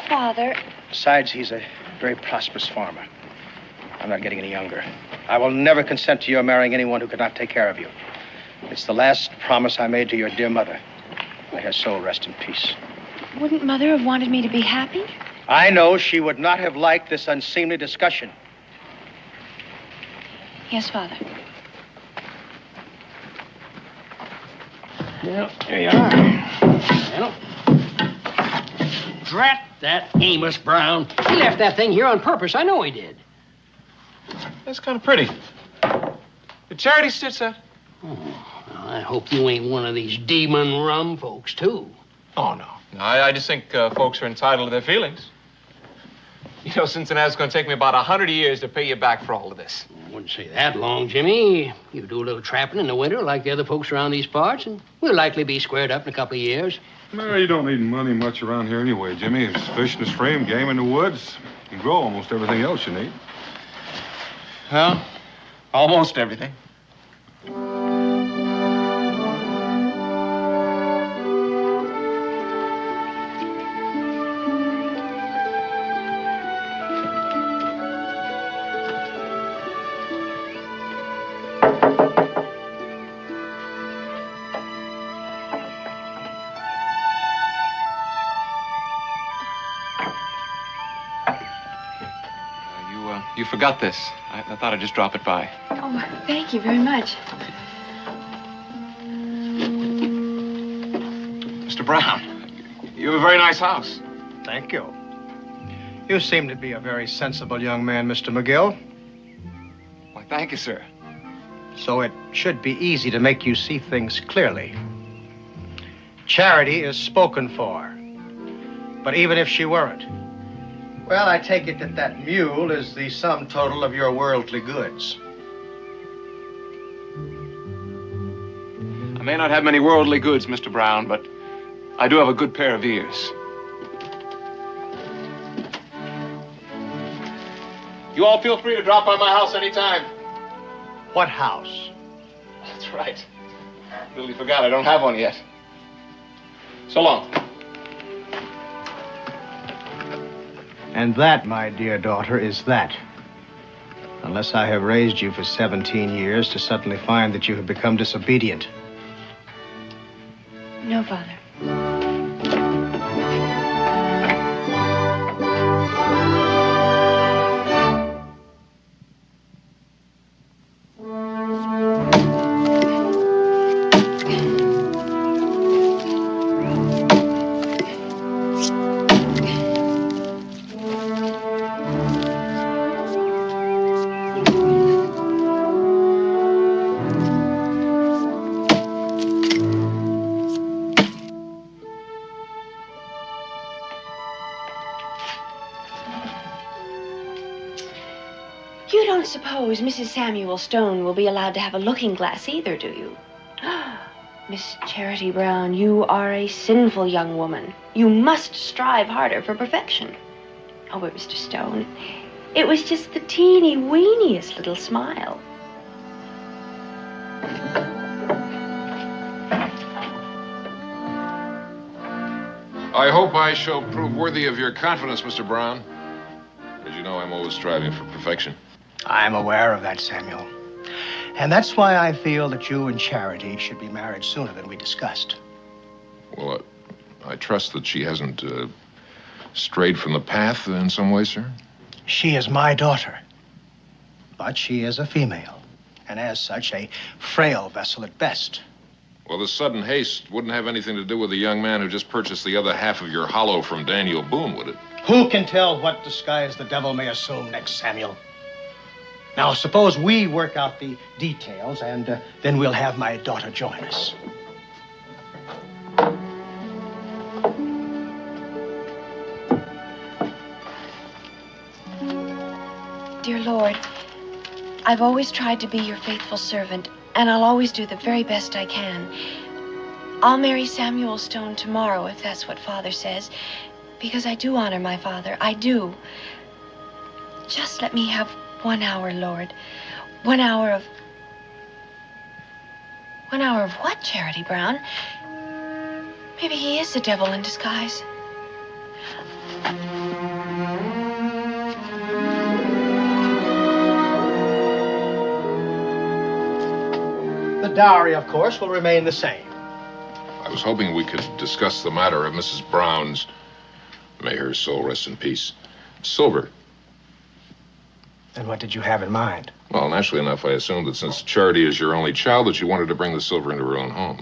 Father, Besides, he's a very prosperous farmer. I'm not getting any younger. I will never consent to your marrying anyone who could not take care of you. It's the last promise I made to your dear mother. May her soul rest in peace. wouldn't Mother have wanted me to be happy? I know she would not have liked this unseemly discussion. Yes, Father. Well, there you are. Well, drat that Amos Brown. He left that thing here on purpose. I know he did. That's kind of pretty. Did Charity stitch that? Oh, well, I hope you ain't one of these demon rum folks, too. Oh, no. I just think folks are entitled to their feelings. You know, Cincinnati's going to take me about 100 years to pay you back for all of this. I wouldn't say that long, Jimmy. You do a little trapping in the winter like the other folks around these parts, and we'll likely be squared up in a couple of years. No, you don't need money much around here anyway, Jimmy. It's fish in the stream, game in the woods. You can grow almost everything else you need. Well, almost everything. You forgot this. I thought I'd just drop it by. Oh, thank you very much. Mr. Brown, you have a very nice house. Thank you. You seem to be a very sensible young man, Mr. McGill. Why, thank you, sir. So it should be easy to make you see things clearly. Charity is spoken for. But even if she weren't, well, I take it that that mule is the sum total of your worldly goods. I may not have many worldly goods, Mr. Brown, but I do have a good pair of ears. You all feel free to drop by my house anytime. What house? That's right. Really forgot I don't have one yet. So long. And that, my dear daughter, is that. Unless I have raised you for 17 years to suddenly find that you have become disobedient. No, Father. You don't suppose Mrs. Samuel Stone will be allowed to have a looking glass either, do you? Miss Charity Brown, you are a sinful young woman. You must strive harder for perfection. Oh, but Mr. Stone, it was just the teeny-weeniest little smile. I hope I shall prove worthy of your confidence, Mr. Brown. As you know, I'm always striving for perfection. I'm aware of that, Samuel. And that's why I feel that you and Charity should be married sooner than we discussed. Well, I trust that she hasn't strayed from the path in some way, sir? She is my daughter. But she is a female. And as such, a frail vessel at best. Well, this sudden haste wouldn't have anything to do with the young man who just purchased the other half of your hollow from Daniel Boone, would it? Who can tell what disguise the devil may assume next, Samuel? Now, suppose we work out the details, and then we'll have my daughter join us. Dear Lord, I've always tried to be your faithful servant, and I'll always do the very best I can. I'll marry Samuel Stone tomorrow, if that's what Father says, because I do honor my father. I do. Just let me have 1 hour, Lord. 1 hour of... 1 hour of what, Charity Brown? Maybe he is the devil in disguise. The dowry, of course, will remain the same. I was hoping we could discuss the matter of Mrs. Brown's, may her soul rest in peace, silver. And what did you have in mind? Well, naturally enough, I assumed that since Charity is your only child, that you wanted to bring the silver into her own home,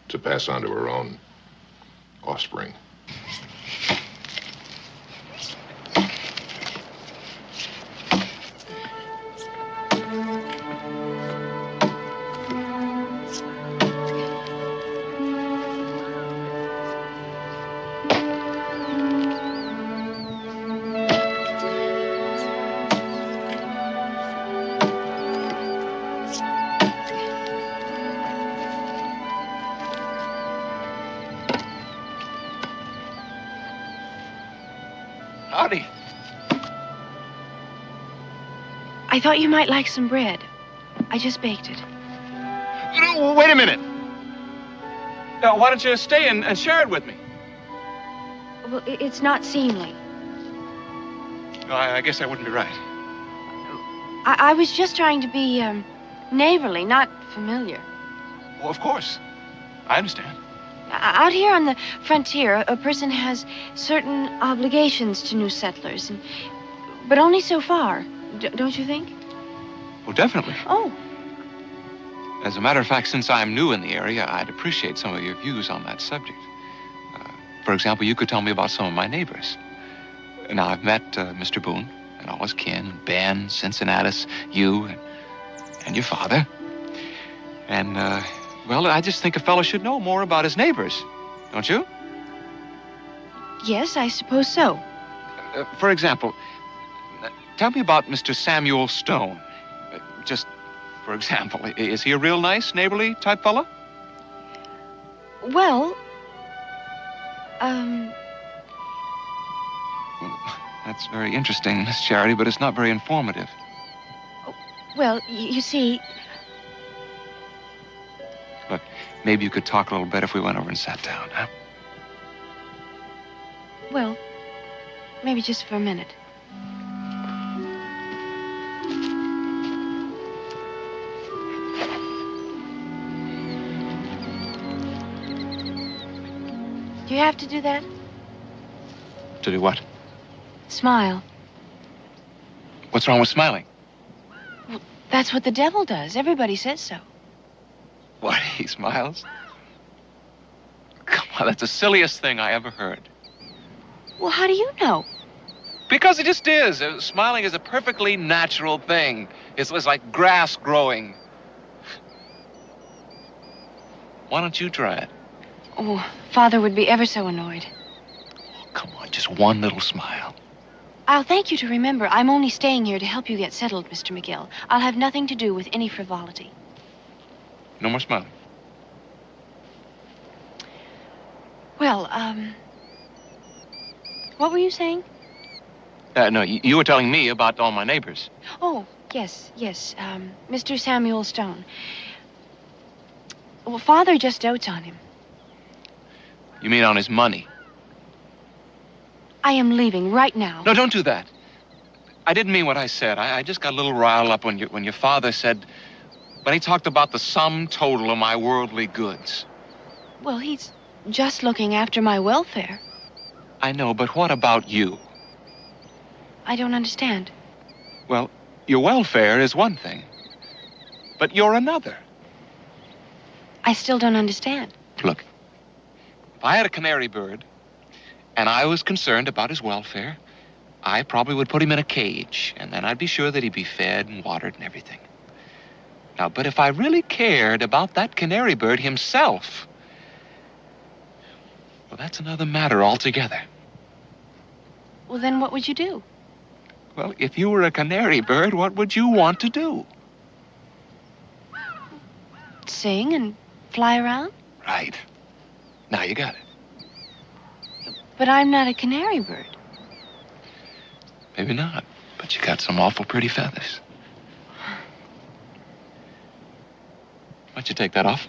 to pass on to her own offspring. I thought you might like some bread. I just baked it. No, wait a minute. Why don't you stay and share it with me? Well, it's not seemly. No, I guess I wouldn't be right. I was just trying to be neighborly, not familiar. Well, of course. I understand. Out here on the frontier, a person has certain obligations to new settlers, but only so far, don't you think? Well, definitely. Oh. As a matter of fact, since I'm new in the area, I'd appreciate some of your views on that subject. For example, you could tell me about some of my neighbors. Now, I've met Mr. Boone and all his kin, Ben, Cincinnatus, you, and your father. And, well, I just think a fellow should know more about his neighbors, don't you? Yes, I suppose so. For example, tell me about Mr. Samuel Stone. Just for example, is he a real nice, neighborly type fella? Well, That's very interesting, Miss Charity, but it's not very informative. Well, you see... Look, maybe you could talk a little bit if we went over and sat down, huh? Well, maybe just for a minute. Do you have to do that? To do what? Smile. What's wrong with smiling? Well, that's what the devil does. Everybody says so. What, he smiles? Come on, that's the silliest thing I ever heard. Well, how do you know? Because it just is. Smiling is a perfectly natural thing. It's like grass growing. Why don't you try it? Oh, Father would be ever so annoyed. Oh, come on, just one little smile. I'll thank you to remember I'm only staying here to help you get settled, Mr. McGill. I'll have nothing to do with any frivolity. No more smiling. Well, what were you saying? No, you were telling me about all my neighbors. Oh, yes, Mr. Samuel Stone. Well, Father just dotes on him. You mean on his money? I am leaving right now. No, don't do that. I didn't mean what I said. I just got a little riled up when your father said... When he talked about the sum total of my worldly goods. Well, he's just looking after my welfare. I know, but what about you? I don't understand. Well, your welfare is one thing, but you're another. I still don't understand. Look, if I had a canary bird and I was concerned about his welfare, I probably would put him in a cage, and then I'd be sure that he'd be fed and watered and everything. Now, but if I really cared about that canary bird himself, well, that's another matter altogether. Well, then what would you do? Well, if you were a canary bird, what would you want to do? Sing and fly around? Right. Now you got it. But I'm not a canary bird. Maybe not, but you got some awful pretty feathers. Why don't you take that off?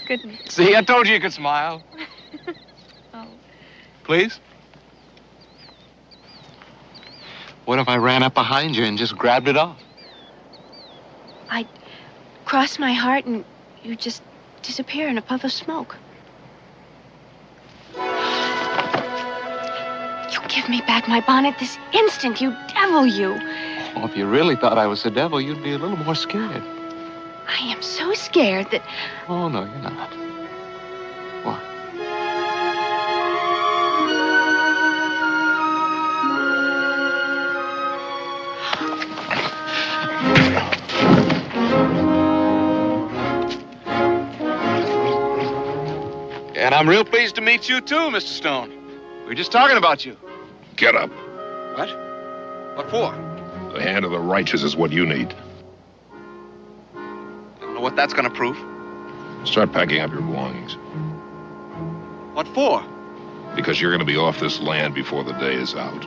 Goodness. See, I told you you could smile. Oh. Please? What if I ran up behind you and just grabbed it off? I'd cross my heart and you'd just disappear in a puff of smoke. You give me back my bonnet this instant, you devil, you. Well, if you really thought I was the devil, you'd be a little more scared. I am so scared that... Oh, no, you're not. What? And I'm real pleased to meet you, too, Mr. Stone. We were just talking about you. Get up. What? What for? The hand of the righteous is what you need. I don't know what that's going to prove. Start packing up your belongings. What for? Because you're going to be off this land before the day is out.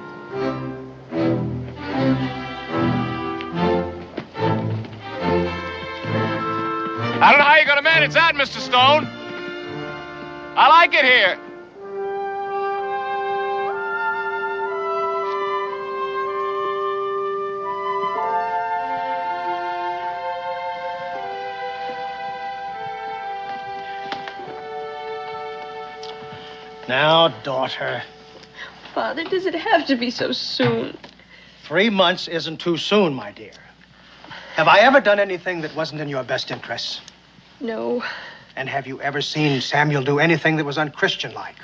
I don't know how you're gonna manage that, Mr. Stone. I like it here. Now, daughter, Father, does it have to be so soon? 3 months isn't too soon, my dear. Have I ever done anything that wasn't in your best interests? No. And have you ever seen Samuel do anything that was unchristian-like?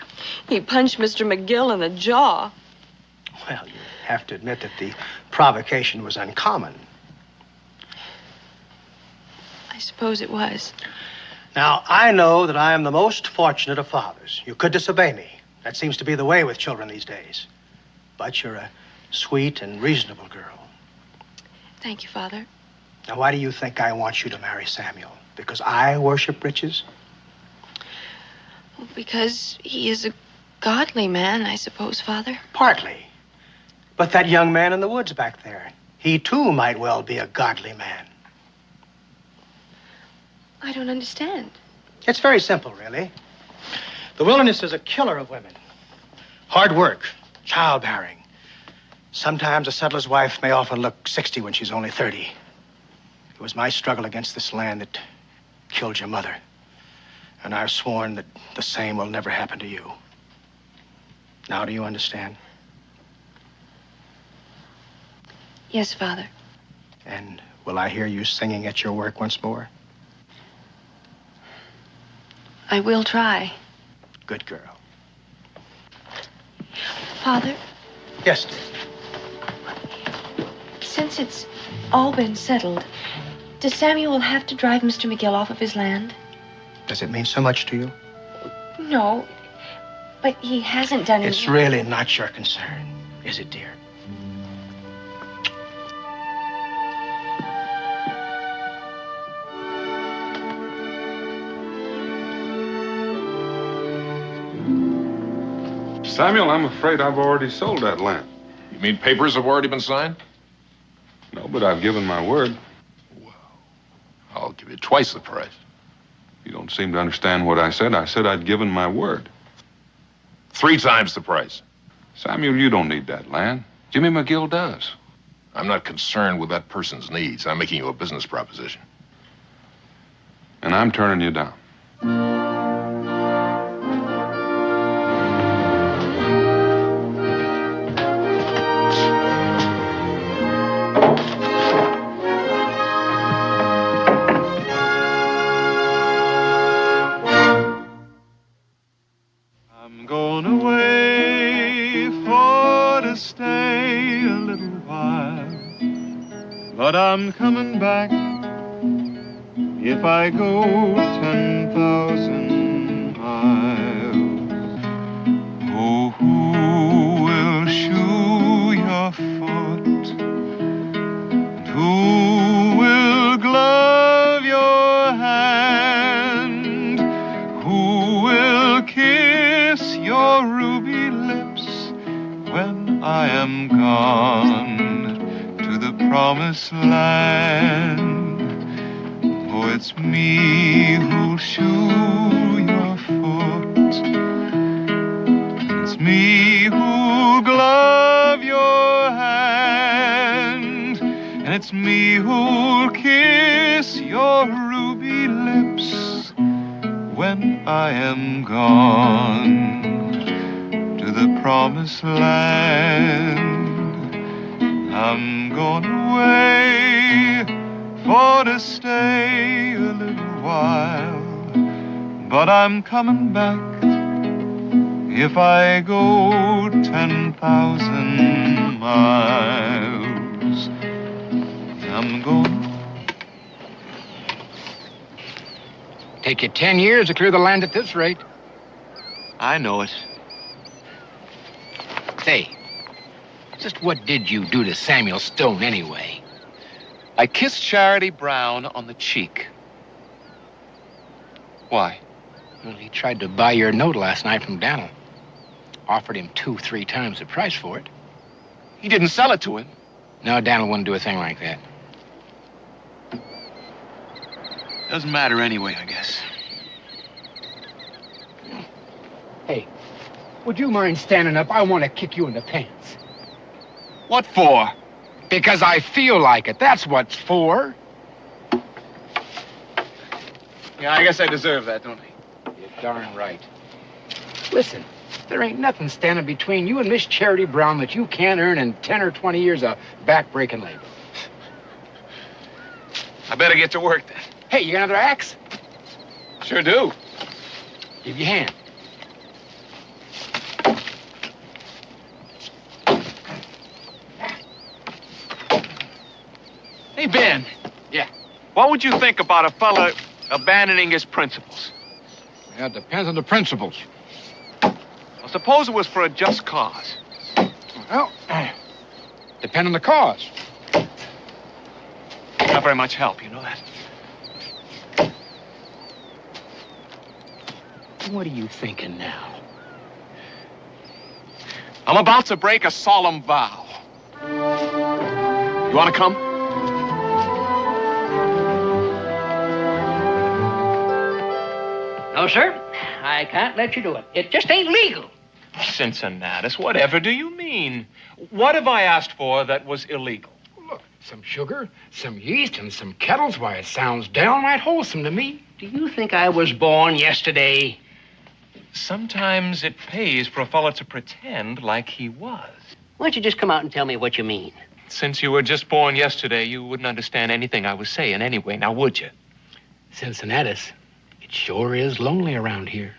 He punched Mr. McGill in the jaw. Well, you have to admit that the provocation was uncommon. I suppose it was. Now, I know that I am the most fortunate of fathers. You could disobey me. That seems to be the way with children these days. But you're a sweet and reasonable girl. Thank you, Father. Now, why do you think I want you to marry Samuel? Because I worship riches? Well, because he is a godly man, I suppose, Father. Partly. But that young man in the woods back there, he too might well be a godly man. I don't understand. It's very simple, really. The wilderness is a killer of women. Hard work, childbearing. Sometimes a settler's wife may often look 60 when she's only 30. It was my struggle against this land that killed your mother. And I've sworn that the same will never happen to you. Now, do you understand? Yes, Father. And will I hear you singing at your work once more? I will try. Good girl. Father, Yes, dear. since it's all been settled, does Samuel have to drive Mr. McGill off of his land? Does it mean so much to you? No, but he hasn't done it. It's really not your concern, is it, dear? Samuel, I'm afraid I've already sold that land. You mean papers have already been signed? No, but I've given my word. I'll give you twice the price. You don't seem to understand what I said. I said I'd given my word. 3 times the price. Samuel, you don't need that land. Jimmy McGill does. I'm not concerned with that person's needs. I'm making you a business proposition. And I'm turning you down. But I'm coming back if I go 10,000 miles. Oh, who will shoe your foot? And who will glove your hand? Who will kiss your ruby lips when I am gone to the promised land? Oh, it's me who'll shoe your foot. It's me who'll glove your hand. And it's me who'll kiss your ruby lips when I am gone to the promised land. I'm going away for to stay a little while, but I'm coming back if I go 10,000 miles. I'm going. Take you 10 years to clear the land at this rate. I know it. Say, just what did you do to Samuel Stone anyway? I kissed Charity Brown on the cheek. Why? Well, he tried to buy your note last night from Daniel. Offered him 2-3 times the price for it. He didn't sell it to him. No, Daniel wouldn't do a thing like that. Doesn't matter anyway, I guess. Hey, would you mind standing up? I want to kick you in the pants. What for? Because I feel like it. That's what's for. Yeah, I guess I deserve that, don't I? You're darn right. Listen, there ain't nothing standing between you and Miss Charity Brown that you can't earn in 10 or 20 years of back-breaking labor. I better get to work then. Hey, you got another axe? Sure do. Give you a hand. Hey, Ben. Yeah? What would you think about a fella abandoning his principles? Yeah, it depends on the principles. Well, suppose it was for a just cause. Well, depend on the cause. Not very much help, you know that? What are you thinking now? I'm about to break a solemn vow. You want to come? No, sir. I can't let you do it. It just ain't legal. Cincinnatus, whatever do you mean? What have I asked for that was illegal? Look, some sugar, some yeast, and some kettles. Why, it sounds downright wholesome to me. Do you think I was born yesterday? Sometimes it pays for a fellow to pretend like he was. Why don't you just come out and tell me what you mean? Since you were just born yesterday, you wouldn't understand anything I was saying anyway, now would you? Cincinnatus, it sure is lonely around here.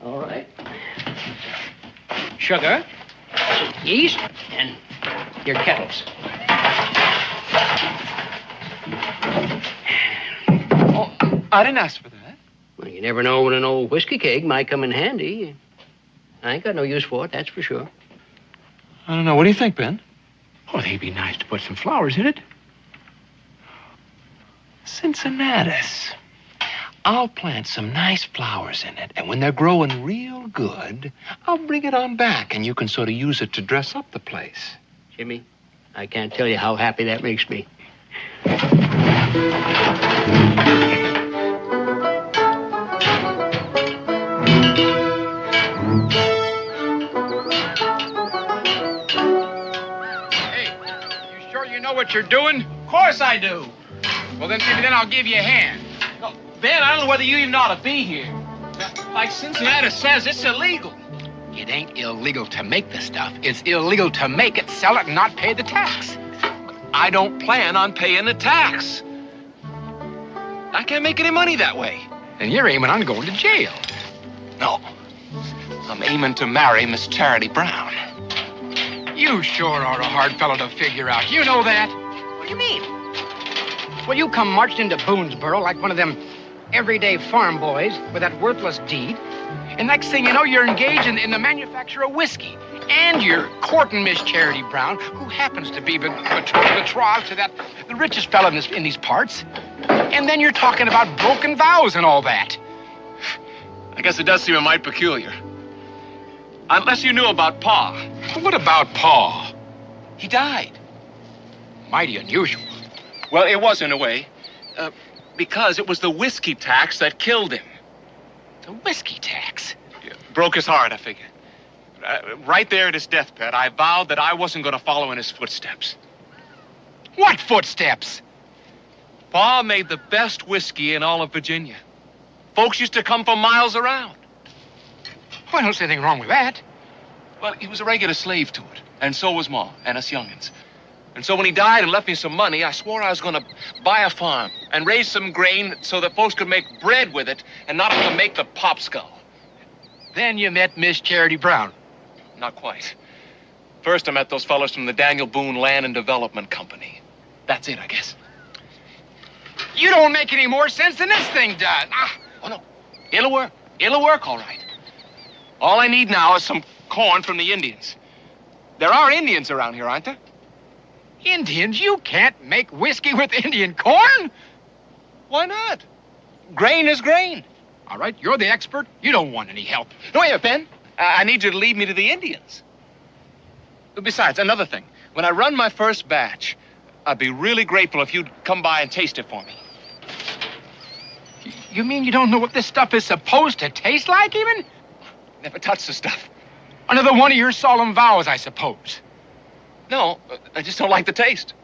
All right. Sugar, yeast, and your kettles. Oh, I didn't ask for that. Well, you never know when an old whiskey keg might come in handy. I ain't got no use for it, that's for sure. I don't know. What do you think, Ben? Oh, they'd be nice to put some flowers in it. Cincinnatus. I'll plant some nice flowers in it, and when they're growing real good, I'll bring it on back, and you can sort of use it to dress up the place. Jimmy, I can't tell you how happy that makes me. Hey, you sure you know what you're doing? Of course I do. Well, then maybe I'll give you a hand. No, Ben, I don't know whether you even ought to be here. Like Cincinnatus says, it's illegal. It ain't illegal to make the stuff. It's illegal to make it, sell it, and not pay the tax. I don't plan on paying the tax. I can't make any money that way. And you're aiming on going to jail. No. I'm aiming to marry Miss Charity Brown. You sure are a hard fellow to figure out. You know that? What do you mean? Well, you come marched into Boonesboro like one of them everyday farm boys with that worthless deed. And next thing you know, you're engaged in the manufacture of whiskey. And you're courting Miss Charity Brown, who happens to be betrothed to the richest fellow in these parts. And then you're talking about broken vows and all that. I guess it does seem a mite peculiar. Unless you knew about Pa. What about Pa? He died. Mighty unusual. Well, it was in a way. Because it was the whiskey tax that killed him. The whiskey tax? Yeah, broke his heart, I figure. Right there at his deathbed, I vowed that I wasn't going to follow in his footsteps. What footsteps? Pa made the best whiskey in all of Virginia. Folks used to come from miles around. Well, I don't see anything wrong with that. Well, he was a regular slave to it, and so was Ma and us youngins. And so when he died and left me some money, I swore I was going to buy a farm and raise some grain so that folks could make bread with it and not have to make the popskull. Then you met Miss Charity Brown. Not quite. First, I met those fellows from the Daniel Boone Land and Development Company. That's it, I guess. You don't make any more sense than this thing does. Oh, no. It'll work. It'll work, all right. All I need now is some corn from the Indians. There are Indians around here, aren't there? Indians? You can't make whiskey with Indian corn? Why not? Grain is grain. All right, you're the expert. You don't want any help. No, wait a minute, Ben. I need you to lead me to the Indians. Besides, another thing. When I run my first batch, I'd be really grateful if you'd come by and taste it for me. You mean you don't know what this stuff is supposed to taste like, even? Never touched the stuff. Another one of your solemn vows, I suppose. No, I just don't like the taste.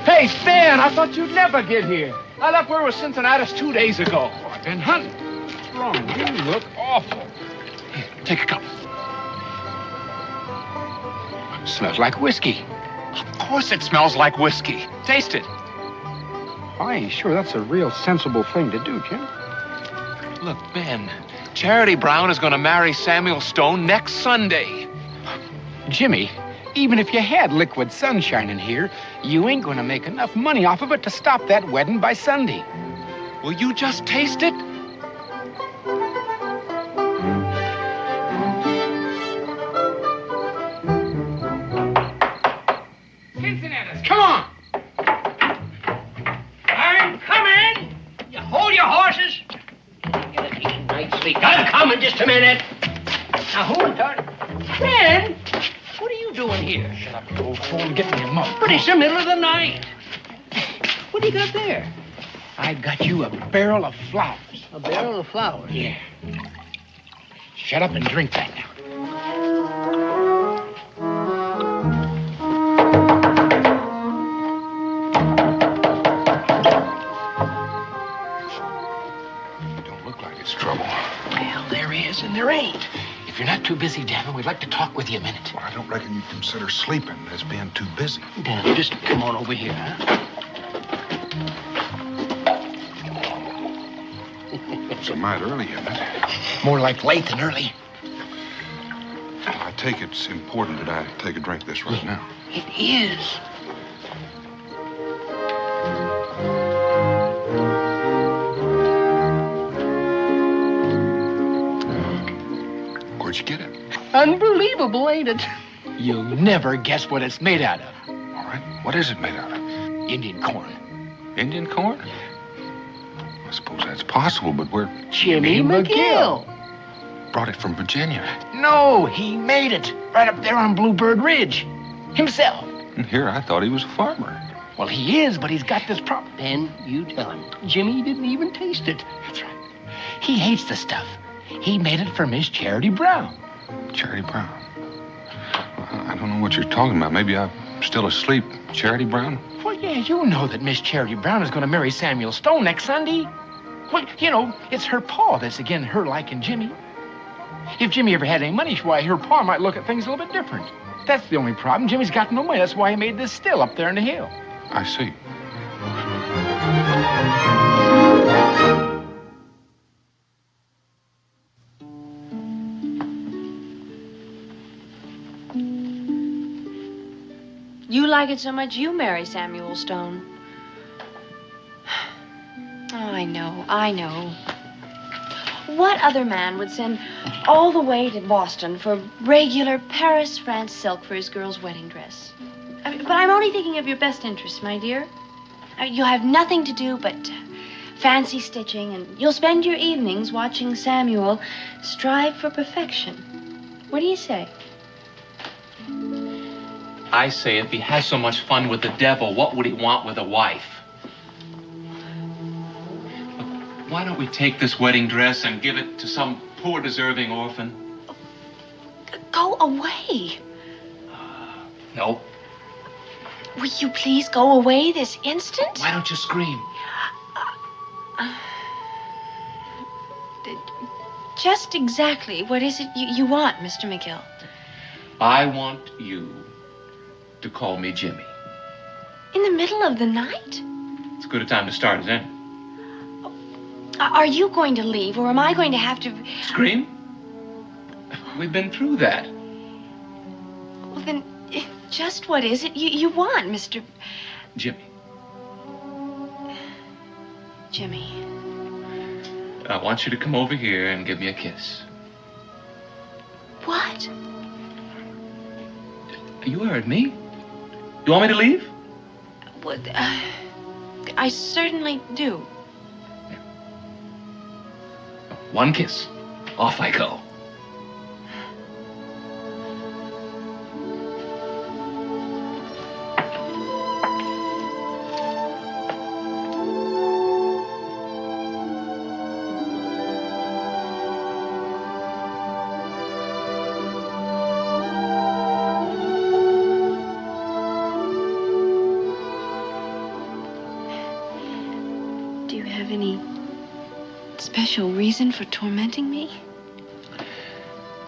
Hey, Stan, I thought you'd never get here. I left word with Cincinnatus 2 days ago. Oh, I've been hunting. What's wrong? You look awful. Here, take a cup. Smells like whiskey. Of course it smells like whiskey. Taste it. I ain't sure that's a real sensible thing to do, Jim. Look, Ben, Charity Brown is going to marry Samuel Stone next Sunday. Jimmy, even if you had liquid sunshine in here, you ain't gonna make enough money off of it to stop that wedding by Sunday. Will you just taste it? Cincinnatus, come on! I'm coming! You hold your horses. Get a decent night's sleep. I'm coming just a minute. Now, hold it, Tart. Ben, what are you doing here? Shut up, you old fool, and get me a mug. But it's the middle of the night. What do you got there? I got you a barrel of flowers. A barrel of flowers? Yeah. Shut up and drink that now. Don't look like it's trouble. Well, there is and there ain't. If you're not too busy, Daniel, we'd like to talk with you a minute. Well, I don't reckon you consider sleeping as being too busy. Daniel, just come on over here, huh? It's a mite early, isn't it? More like late than early. I take it's important that I take a drink of this right now. It is. Where'd you get it? Unbelievable, ain't it? You'll never guess what it's made out of. All right. What is it made out of? Indian corn. Indian corn? I suppose that's possible, but where? Jimmy McGill. Brought it from Virginia. No, he made it. Right up there on Bluebird Ridge. Himself. And here I thought he was a farmer. Well, he is, but he's got this problem. Then you tell him. Jimmy didn't even taste it. That's right. He hates the stuff. He made it for Miss Charity Brown. Charity Brown? Well, I don't know what you're talking about. Maybe I'm still asleep. Charity Brown? Well, yeah, you know that Miss Charity Brown is going to marry Samuel Stone next Sunday. Well, you know, it's her pa that's again her liking Jimmy. If Jimmy ever had any money, why, her pa might look at things a little bit different. That's the only problem. Jimmy's got no money. That's why he made this still up there in the hill. I see. You like it so much you marry Samuel Stone. Oh, I know. What other man would send all the way to Boston for regular Paris, France silk for his girl's wedding dress? But I'm only thinking of your best interests, my dear. You'll have nothing to do but fancy stitching, and you'll spend your evenings watching Samuel strive for perfection. What do you say? I say if he has so much fun with the devil, what would he want with a wife? Look, why don't we take this wedding dress and give it to some poor, deserving orphan? Go away. No. Will you please go away this instant? Why don't you scream? Just exactly what is it you want, Mr. McGill? I want you to call me Jimmy. In the middle of the night? It's as good a time to start as any. Are you going to leave, or am I going to have to... Scream? We've been through that. Well, then, just what is it you want, Mr... Jimmy. Jimmy. I want you to come over here and give me a kiss. What? You heard me. You want me to leave? Well, I certainly do. One kiss. Off I go. Special reason for tormenting me?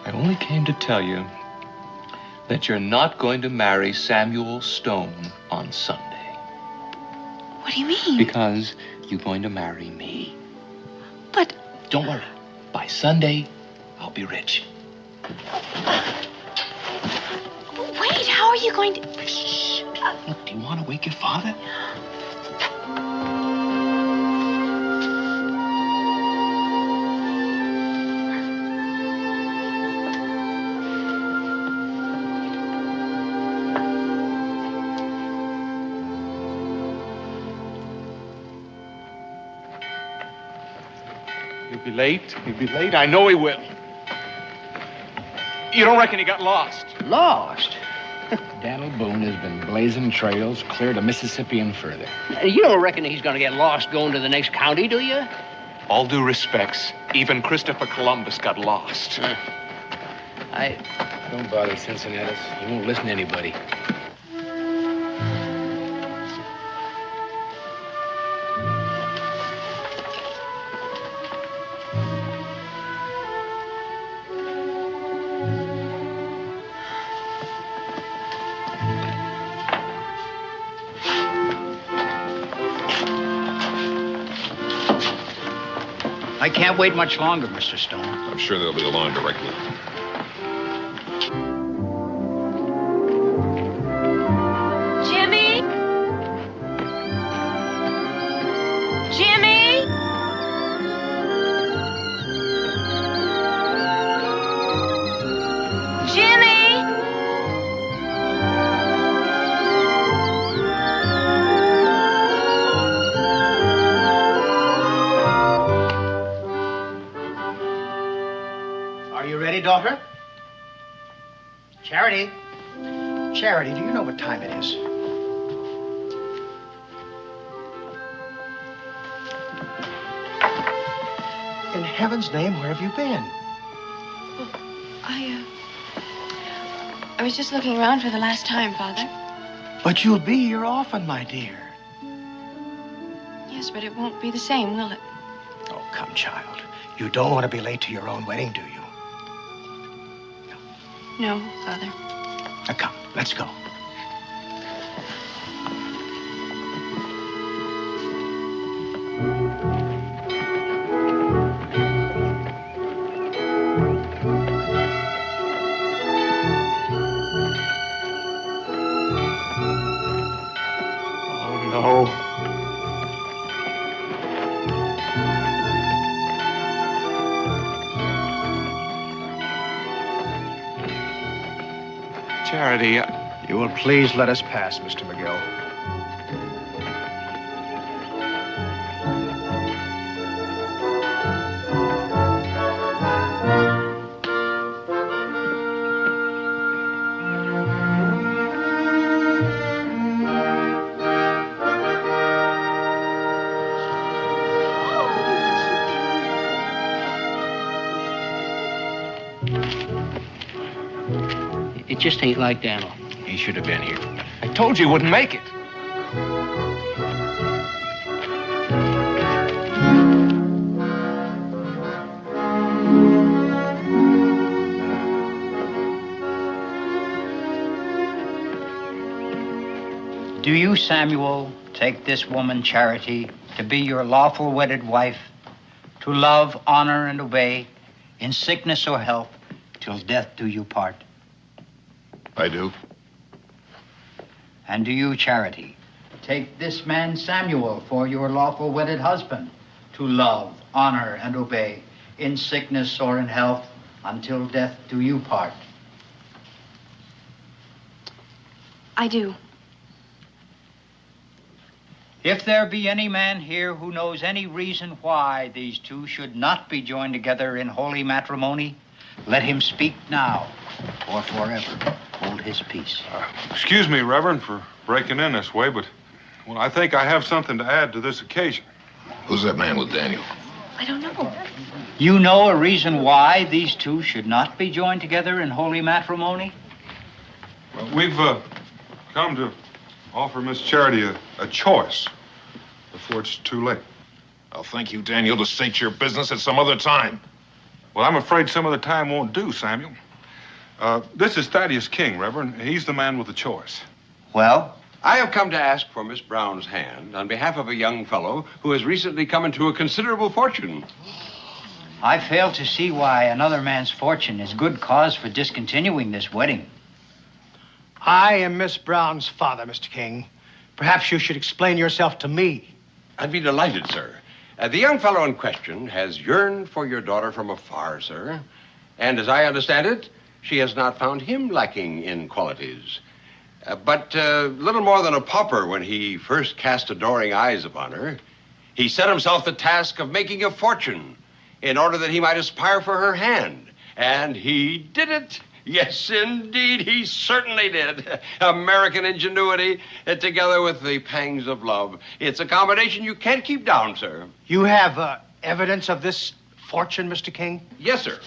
I only came to tell you that you're not going to marry Samuel Stone on Sunday. What do you mean? Because you're going to marry me. But... Don't worry. By Sunday, I'll be rich. Wait, how are you going to... Shh. Look, do you want to wake your father? He'll be late. I know he will. You don't reckon he got lost? Lost? Daniel Boone has been blazing trails clear to Mississippi and further. You don't reckon he's going to get lost going to the next county, do you? All due respects, even Christopher Columbus got lost. Don't bother, Cincinnatus. He won't listen to anybody. I can't wait much longer, Mr. Stone. I'm sure they'll be along directly. Jimmy? Jimmy? Jimmy? Daughter? Charity? Charity, do you know what time it is? In heaven's name, where have you been? Well, I was just looking around for the last time, Father. But you'll be here often, my dear. Yes, but it won't be the same, will it? Oh, come, child. You don't want to be late to your own wedding, do you? No, Father. Now, come, let's go. Oh, no. Charity, you will please let us pass, Mr. McGill. It just ain't like Daniel. He should have been here. I told you he wouldn't make it. Do you, Samuel, take this woman, Charity, to be your lawful wedded wife, to love, honor, and obey, in sickness or health, till death do you part? I do. And do you, Charity, take this man, Samuel, for your lawful wedded husband, to love, honor, and obey, in sickness or in health, until death do you part? I do. If there be any man here who knows any reason why these two should not be joined together in holy matrimony, let him speak now, or forever hold his peace. Excuse me, Reverend, for breaking in this way, but well, I think I have something to add to this occasion. Who's that man with Daniel? I don't know. You know a reason why these two should not be joined together in holy matrimony? Well, we've come to offer Miss Charity a choice before it's too late. I'll thank you, Daniel, to state your business at some other time. Well, I'm afraid some other time won't do, Samuel. This is Thaddeus King, Reverend. He's the man with the choice. Well? I have come to ask for Miss Brown's hand on behalf of a young fellow who has recently come into a considerable fortune. I fail to see why another man's fortune is good cause for discontinuing this wedding. I am Miss Brown's father, Mr. King. Perhaps you should explain yourself to me. I'd be delighted, sir. The young fellow in question has yearned for your daughter from afar, sir. And as I understand it, she has not found him lacking in qualities. But little more than a pauper when he first cast adoring eyes upon her, he set himself the task of making a fortune in order that he might aspire for her hand. And he did it. Yes, indeed, he certainly did. American ingenuity, together with the pangs of love. It's a combination you can't keep down, sir. You have evidence of this fortune, Mr. King? Yes, sir.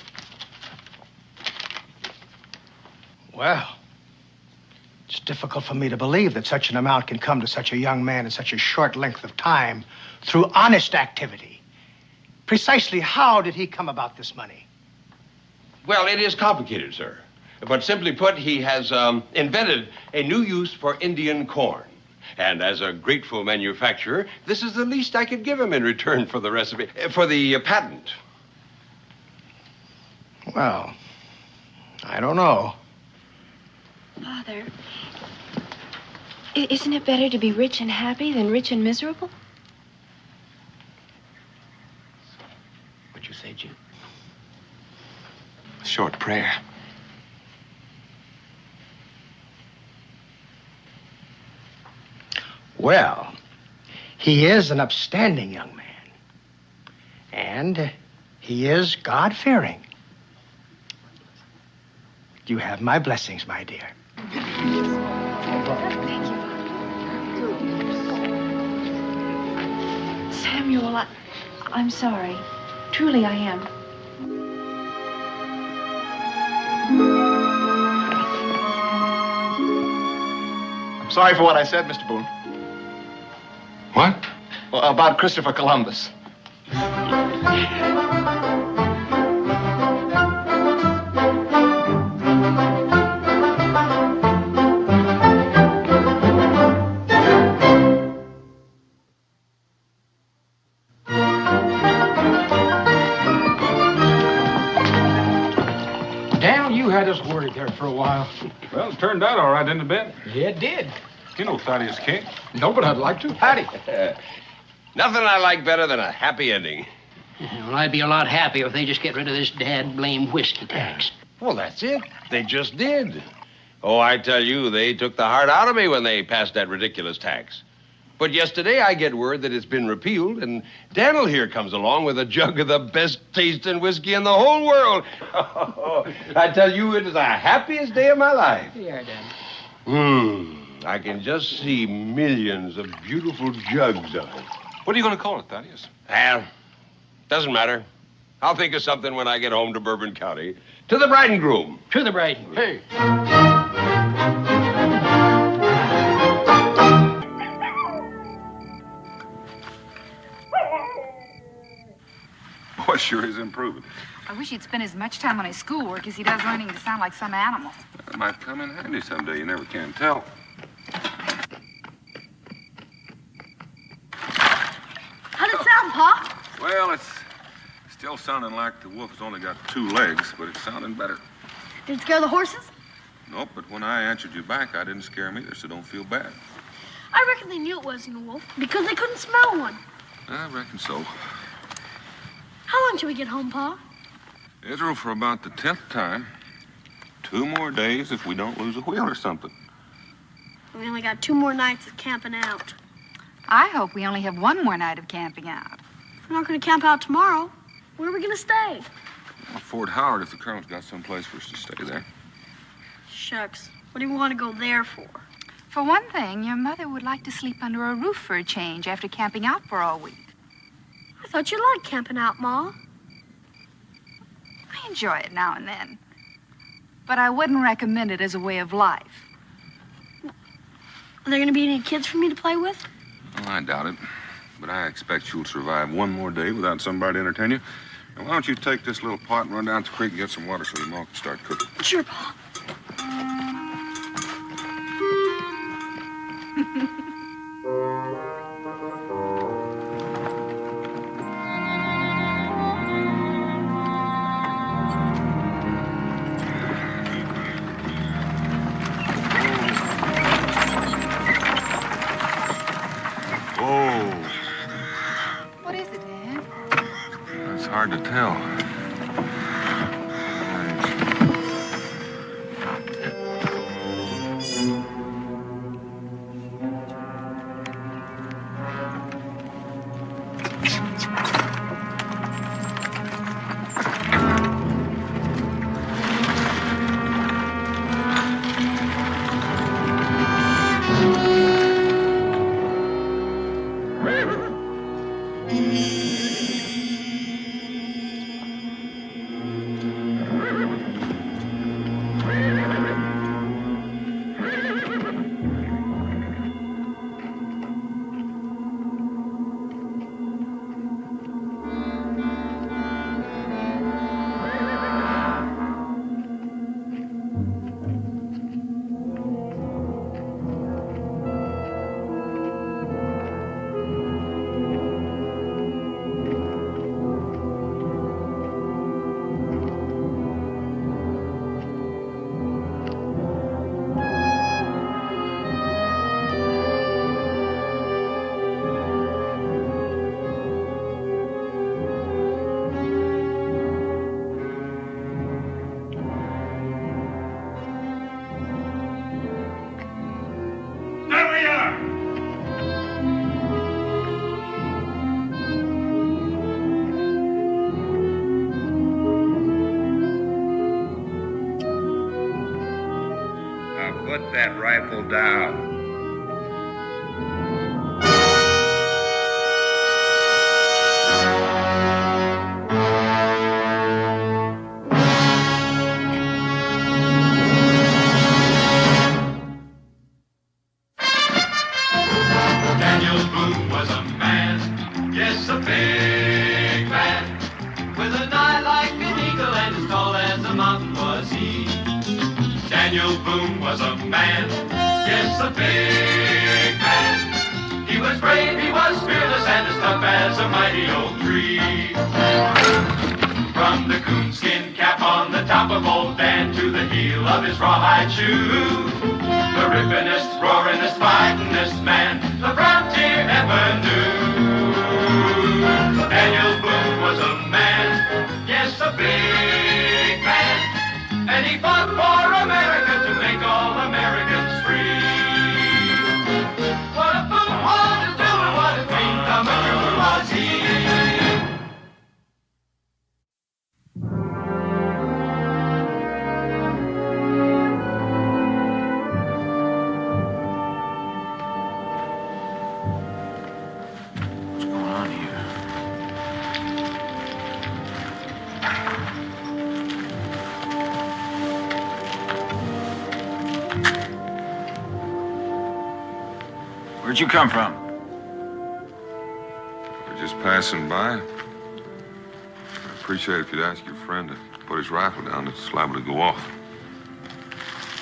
Well, it's difficult for me to believe that such an amount can come to such a young man in such a short length of time through honest activity. Precisely how did he come about this money? Well, it is complicated, sir. But simply put, he has invented a new use for Indian corn. And as a grateful manufacturer, this is the least I could give him in return for the recipe, for the patent. Well, I don't know. Father, isn't it better to be rich and happy than rich and miserable? What'd you say, Jim? Short prayer. Well, he is an upstanding young man. And he is God-fearing. You have my blessings, my dear. Samuel, I'm sorry. Truly, I am. I'm sorry for what I said, Mr. Boone. What? Well, about Christopher Columbus. Daniel, you had us worried there for a while. Well, it turned out all right, didn't it, Ben? Yeah, it did. You know Thaddeus King. No, but I'd like to. Patty. Nothing I like better than a happy ending. Well, I'd be a lot happier if they just get rid of this dad blame whiskey tax. Well, that's it. They just did. Oh, I tell you, they took the heart out of me when they passed that ridiculous tax. But yesterday I get word that it's been repealed, and Daniel here comes along with a jug of the best tasting whiskey in the whole world. I tell you, it is the happiest day of my life. Yeah, Daniel. I can just see millions of beautiful jugs of it. What are you going to call it, Thaddeus? Well, doesn't matter. I'll think of something when I get home to Bourbon County. To the bride and groom. To the bride and groom. Hey. Boy, sure is improving. I wish he'd spend as much time on his schoolwork as he does learning to sound like some animal. That might come in handy someday. You never can tell. How'd it sound, Pa? Well, it's still sounding like the wolf has only got 2 legs, but it's sounding better. Did it scare the horses? Nope, but when I answered you back, I didn't scare them either, so don't feel bad. I reckon they knew it wasn't a wolf because they couldn't smell one. I reckon so. How long till we get home, Pa? Israel, for about the 10th time. 2 more days if we don't lose a wheel or something. We only got 2 more nights of camping out. I hope we only have 1 more night of camping out. If we're not going to camp out tomorrow, where are we going to stay? Well, Fort Howard, if the Colonel's got some place for us to stay there. Shucks. What do you want to go there for? For one thing, your mother would like to sleep under a roof for a change after camping out for all week. I thought you liked camping out, Ma. I enjoy it now and then. But I wouldn't recommend it as a way of life. Are there going to be any kids for me to play with? Well, I doubt it. But I expect you'll survive 1 more day without somebody to entertain you. And why don't you take this little pot and run down to the creek and get some water so your mom can start cooking? Sure, Pa. What is it, Dad? It's hard to tell. Put that rifle down. Daniel Boone was a man, yes, a big man, with an eye like an eagle and as tall as a mountain was he. Daniel Boone was a man, yes, a big man. He was brave, he was fearless, and as tough as a mighty oak tree. From the coonskin cap on the top of old Dan to the heel of his rawhide shoe, the rippinest, roaringest, fightingest man the frontier ever knew. Daniel Boone was a man, yes, a big man, and he fought for America to make all Where'd you come from? We're just passing by. I'd appreciate it if you'd ask your friend to put his rifle down. It's liable to go off.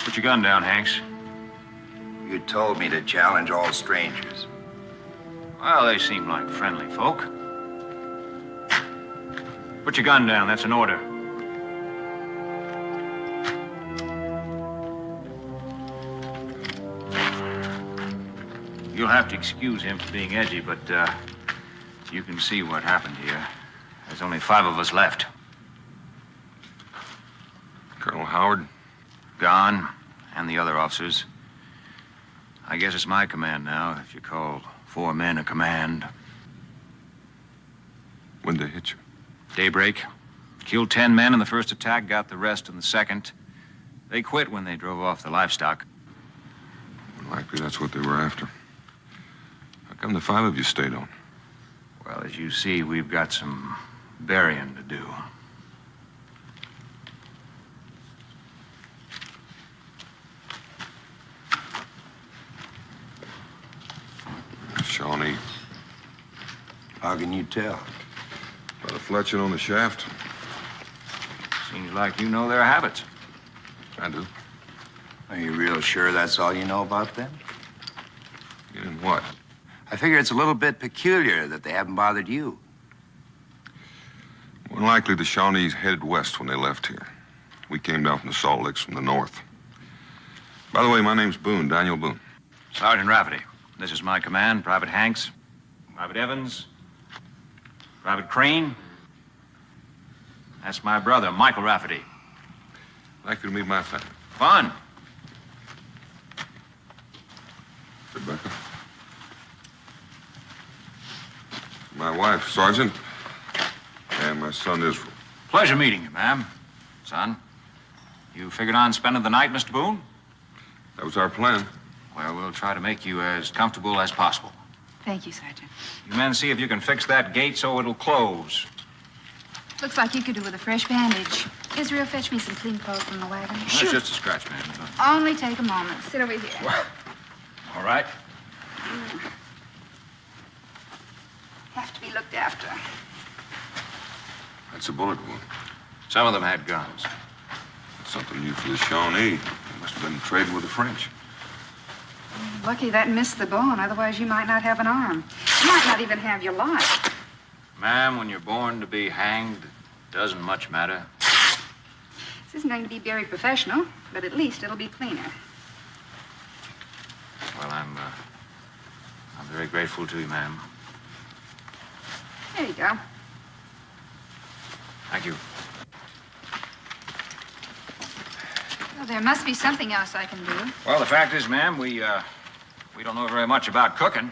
Put your gun down, Hanks. You told me to challenge all strangers. Well, they seem like friendly folk. Put your gun down. That's an order. You'll have to excuse him for being edgy, but you can see what happened here. There's only 5 of us left. Colonel Howard? Gone, and the other officers. I guess it's my command now, if you call 4 men a command. When'd they hit you? Daybreak. Killed 10 men in the first attack, got the rest in the second. They quit when they drove off the livestock. Likely that's what they were after. How come the 5 of you stayed on? Well, as you see, we've got some burying to do. Shawnee. How can you tell? By the fletching on the shaft. Seems like you know their habits. I do. Are you real sure that's all you know about them? In what? I figure it's a little bit peculiar that they haven't bothered you. More than likely, the Shawnees headed west when they left here. We came down from the Salt Licks from the north. By the way, my name's Boone, Daniel Boone. Sergeant Rafferty. This is my command, Private Hanks, Private Evans, Private Crane. That's my brother, Michael Rafferty. I'd like you to meet my family. Fun. Rebecca. My wife, Sergeant, and my son, Israel. Pleasure meeting you, ma'am. Son, you figured on spending the night, Mr. Boone? That was our plan. Well, we'll try to make you as comfortable as possible. Thank you, Sergeant. You men see if you can fix that gate so it'll close. Looks like you could do with a fresh bandage. Israel, fetch me some clean clothes from the wagon. That's just a scratch, ma'am. Only take a moment. Sit over here. All right. Have to be looked after. That's a bullet wound. Some of them had guns. That's something new for the Shawnee. They must have been trading with the French. Lucky that missed the bone. Otherwise, you might not have an arm. You might not even have your life. Ma'am, when you're born to be hanged, it doesn't much matter. This isn't going to be very professional, but at least it'll be cleaner. Well, I'm very grateful to you, ma'am. There you go. Thank you. Well, there must be something else I can do. Well, the fact is, ma'am, we don't know very much about cooking.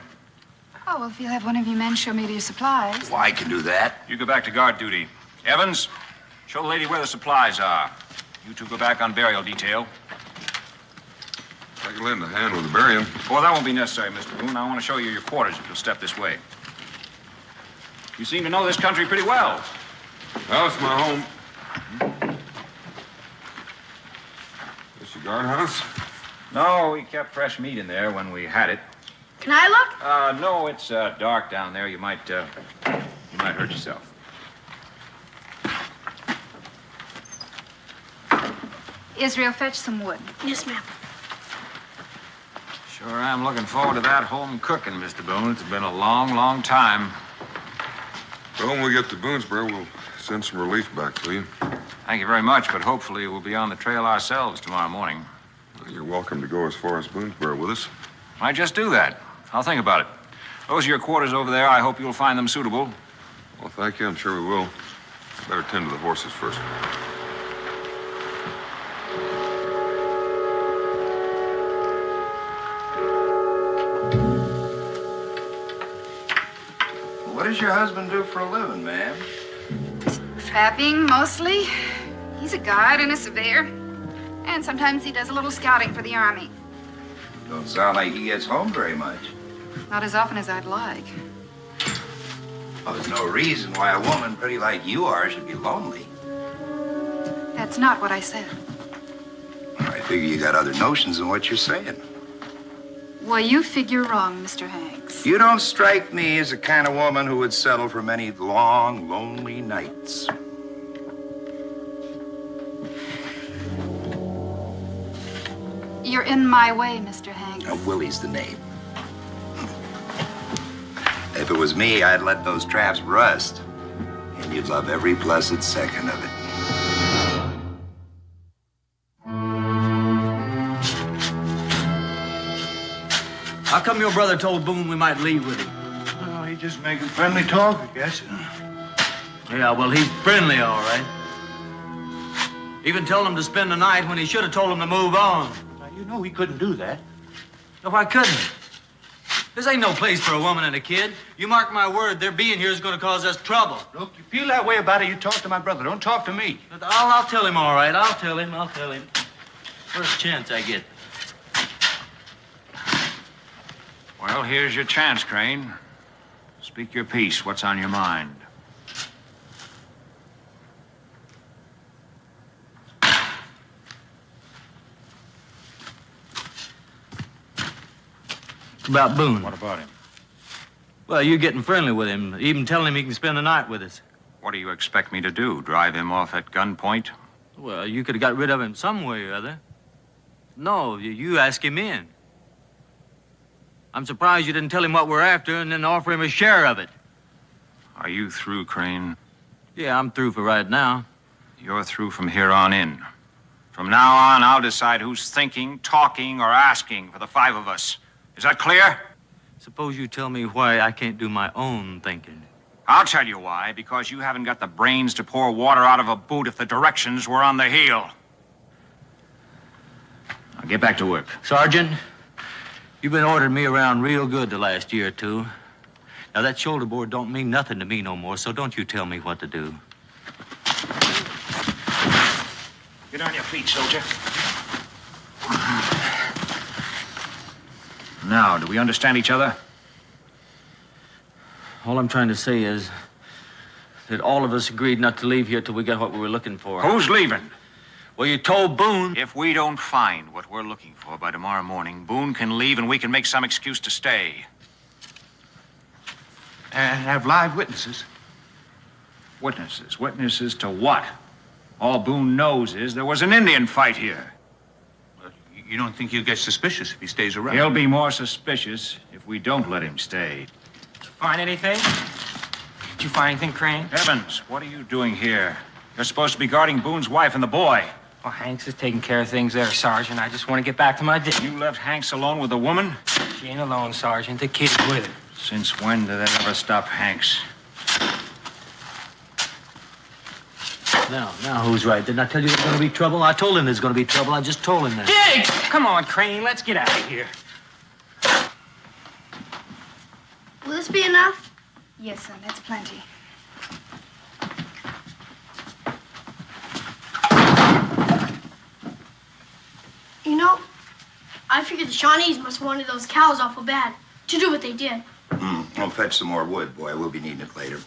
Oh, well, if you'll have one of your men show me to your supplies. Well, I can do that. You go back to guard duty. Evans, show the lady where the supplies are. You two go back on burial detail. I can lend a hand with the burying. Well, that won't be necessary, Mr. Boone. I want to show you your quarters if you'll step this way. You seem to know this country pretty well. Well, it's my home. This your guardhouse? No, we kept fresh meat in there when we had it. Can I look? No, it's dark down there. You might hurt yourself. Israel, fetch some wood. Yes, ma'am. Sure am looking forward to that home cooking, Mr. Boone. It's been a long, long time. Well, when we get to Boonesboro, we'll send some relief back to you. Thank you very much, but hopefully we'll be on the trail ourselves tomorrow morning. Well, you're welcome to go as far as Boonesboro with us. Might just do that. I'll think about it. Those are your quarters over there. I hope you'll find them suitable. Well, thank you. I'm sure we will. Better tend to the horses first. What does your husband do for a living, ma'am? Trapping, mostly. He's a guide and a surveyor. And sometimes he does a little scouting for the Army. Don't sound like he gets home very much. Not as often as I'd like. Well, there's no reason why a woman pretty like you are should be lonely. That's not what I said. I figure you got other notions than what you're saying. Well, you figure wrong, Mr. Hanks. You don't strike me as the kind of woman who would settle for many long, lonely nights. You're in my way, Mr. Hanks. Now, Willie's the name. If it was me, I'd let those traps rust. And you'd love every blessed second of it. How come your brother told Boone we might leave with him? Oh, he's just making friendly talk, I guess. Yeah, well, he's friendly, all right. Even told him to spend the night when he should have told him to move on. Now, you know he couldn't do that. No, why couldn't he? This ain't no place for a woman and a kid. You mark my word, their being here is going to cause us trouble. Look, you feel that way about it, you talk to my brother. Don't talk to me. But I'll tell him, all right. I'll tell him. First chance I get. Well, here's your chance, Crane. Speak your piece. What's on your mind? It's about Boone. What about him? Well, you're getting friendly with him, even telling him he can spend the night with us. What do you expect me to do? Drive him off at gunpoint? Well, you could have got rid of him some way or other. No, you ask him in. I'm surprised you didn't tell him what we're after and then offer him a share of it. Are you through, Crane? Yeah, I'm through for right now. You're through from here on in. From now on, I'll decide who's thinking, talking, or asking for the five of us. Is that clear? Suppose you tell me why I can't do my own thinking. I'll tell you why. Because you haven't got the brains to pour water out of a boot if the directions were on the heel. Now get back to work. Sergeant, you've been ordering me around real good the last year or two. Now, that shoulder board don't mean nothing to me no more, so don't you tell me what to do. Get on your feet, soldier. Now, do we understand each other? All I'm trying to say is that all of us agreed not to leave here till we got what we were looking for. Who's leaving? Well, you told Boone. If we don't find what we're looking for by tomorrow morning, Boone can leave and we can make some excuse to stay. And have live witnesses. Witnesses? Witnesses to what? All Boone knows is there was an Indian fight here. You don't think he'll get suspicious if he stays around? He'll be more suspicious if we don't let him stay. Did you find anything? Did you find anything, Crane? Evans, what are you doing here? You're supposed to be guarding Boone's wife and the boy. Well, Hanks is taking care of things there, Sergeant. I just want to get back to my duty. You left Hanks alone with the woman? She ain't alone, Sergeant. The kid's with her. Since when did that ever stop Hanks? Now, who's right? Didn't I tell you there's going to be trouble? I told him there's going to be trouble. I just told him that. Dig! Come on, Crane. Let's get out of here. Will this be enough? Yes, son, that's plenty. You know, I figured the Shawnees must have wanted those cows awful bad to do what they did. I'll fetch some more wood, boy. We'll be needing it later.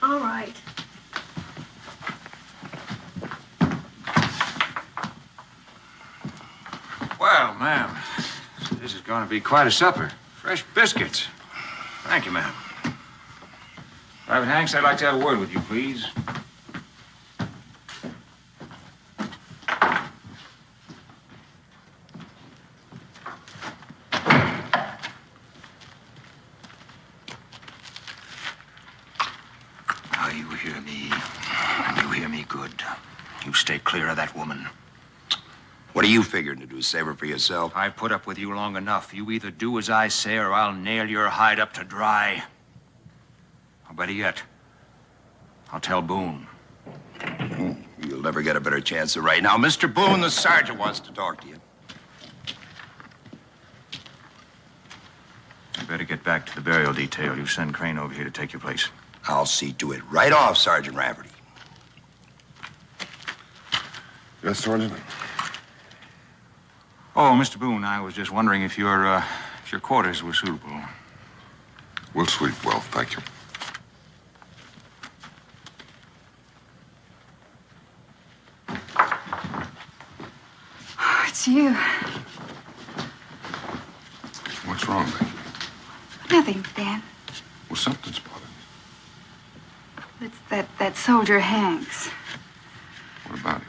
All right. Well, ma'am, this is going to be quite a supper. Fresh biscuits. Thank you, ma'am. Private Hanks, I'd like to have a word with you, please. Now, you hear me. You hear me good. You stay clear of that woman. What are you figuring to do? Save her for yourself? I put up with you long enough. You either do as I say or I'll nail your hide up to dry. Or better yet, I'll tell Boone. You'll never get a better chance than right now. Mr. Boone, the sergeant wants to talk to you. You better get back to the burial detail. You send Crane over here to take your place. I'll see to it right off, Sergeant Rafferty. Yes, Sergeant? Oh, Mr. Boone, I was just wondering if your quarters were suitable. We'll sleep well, thank you. Oh, it's you. wrong, baby? Nothing, Dan. Well, something's bothering you. It's that soldier Hanks. What about him?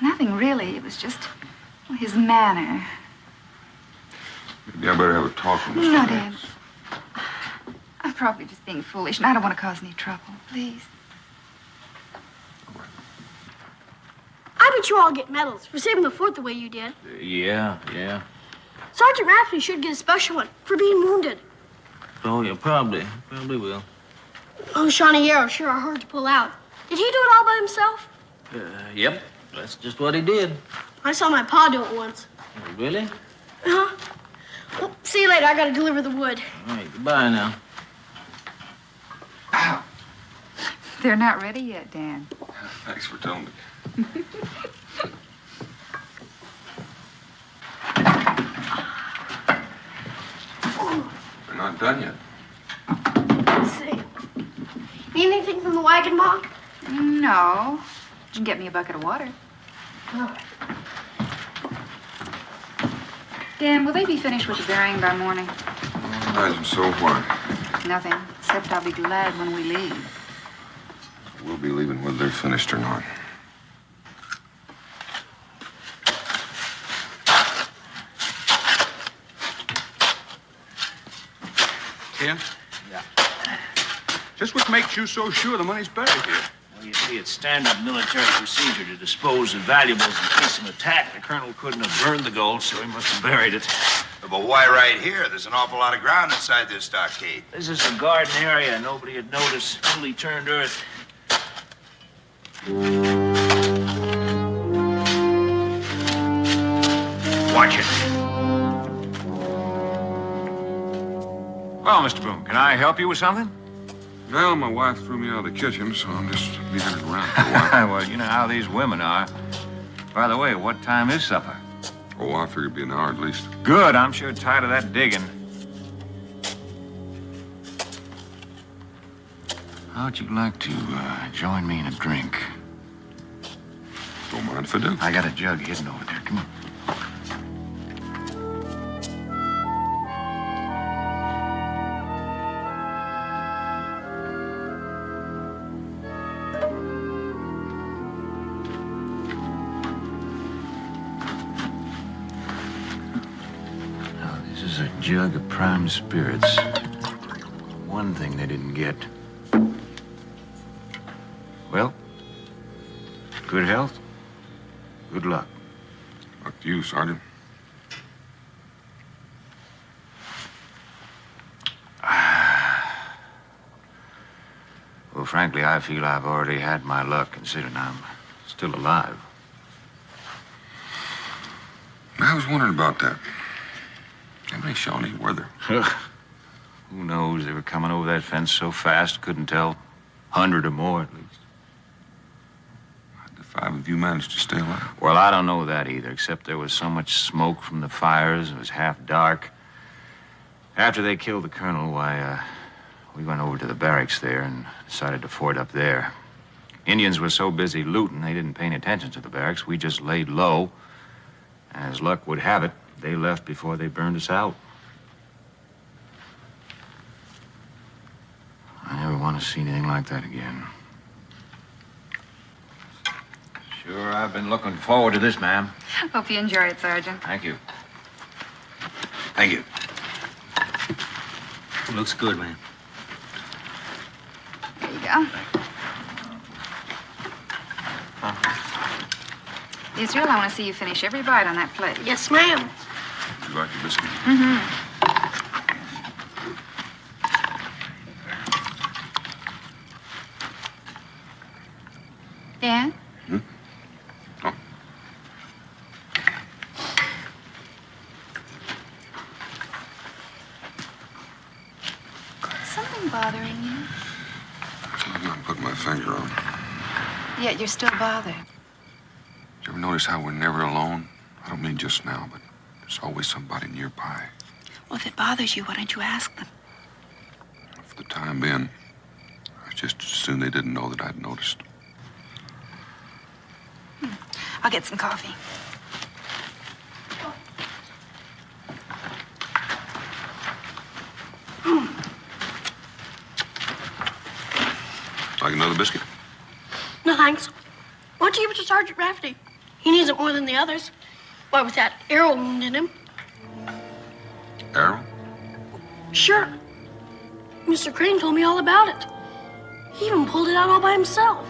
Nothing really. It was just his manner. Maybe I better have a talk with Mr. No, Hanks. Dan. I'm probably just being foolish, and I don't want to cause any trouble. Please. I bet you all get medals for saving the fort the way you did. Yeah. Sergeant Rafferty should get a special one for being wounded. Oh, yeah, probably will. Oh, Shawnee Arrow sure are hard to pull out. Did he do it all by himself? Yep, that's just what he did. I saw my pa do it once. Really? Uh-huh. Well, see you later. I gotta deliver the wood. All right, goodbye now. They're not ready yet, Dan. Thanks for telling me. We're not done yet. Let's see. Need anything from the wagon, Ma? No. You can get me a bucket of water. Oh. Dan, will they be finished with the burying by morning? Imagine so what? Nothing, except I'll be glad when we leave. We'll be leaving whether they're finished or not. Ken? Yeah. Just what makes you so sure the money's buried here? Well, you see, it's standard military procedure to dispose of valuables in case of an attack. The colonel couldn't have burned the gold, so he must have buried it. But why right here? There's an awful lot of ground inside this stockade. This is a garden area. Nobody had noticed until he turned earth. Watch it. Well, Mr. Boone, can I help you with something? Well, my wife threw me out of the kitchen, so I'm just leaving it around for a while. Well, you know how these women are. By the way, what time is supper? Oh, I figured it'd be an hour at least. Good. I'm sure tired of that digging. How'd you like to join me in a drink? Don't mind if I do. I got a jug hidden over there. Come on. Jug of prime spirits. One thing they didn't get. Well, good health, good luck. Luck to you, Sergeant. Well, frankly, I feel I've already had my luck, considering I'm still alive. I was wondering about that. How many Shawnee were there? Who knows? They were coming over that fence so fast, couldn't tell. 100 or more, at least. How'd the 5 of you manage to stay alive? Well, I don't know that either, except there was so much smoke from the fires. It was half dark. After they killed the colonel, we went over to the barracks there and decided to fort up there. Indians were so busy looting, they didn't pay any attention to the barracks. We just laid low. And as luck would have it, they left before they burned us out. I never want to see anything like that again. Sure, I've been looking forward to this, ma'am. Hope you enjoy it, Sergeant. Thank you. Thank you. Looks good, man. There you go. Israel, I want to see you finish every bite on that plate. Yes, ma'am. You like your biscuit? Mm-hmm. Dan? Oh. Something bothering you? I'm not putting my finger on. Yet you're still bothered. Did you ever notice how we're never alone? I don't mean just now, but there's always somebody nearby. Well, if it bothers you, why don't you ask them? For the time being, I just as soon they didn't know that I'd noticed. I'll get some coffee. Like another biscuit? No, thanks. Why don't you give it to Sergeant Rafferty? He needs it more than the others. Why, with that arrow wound in him. Arrow? Sure. Mr. Crane told me all about it. He even pulled it out all by himself.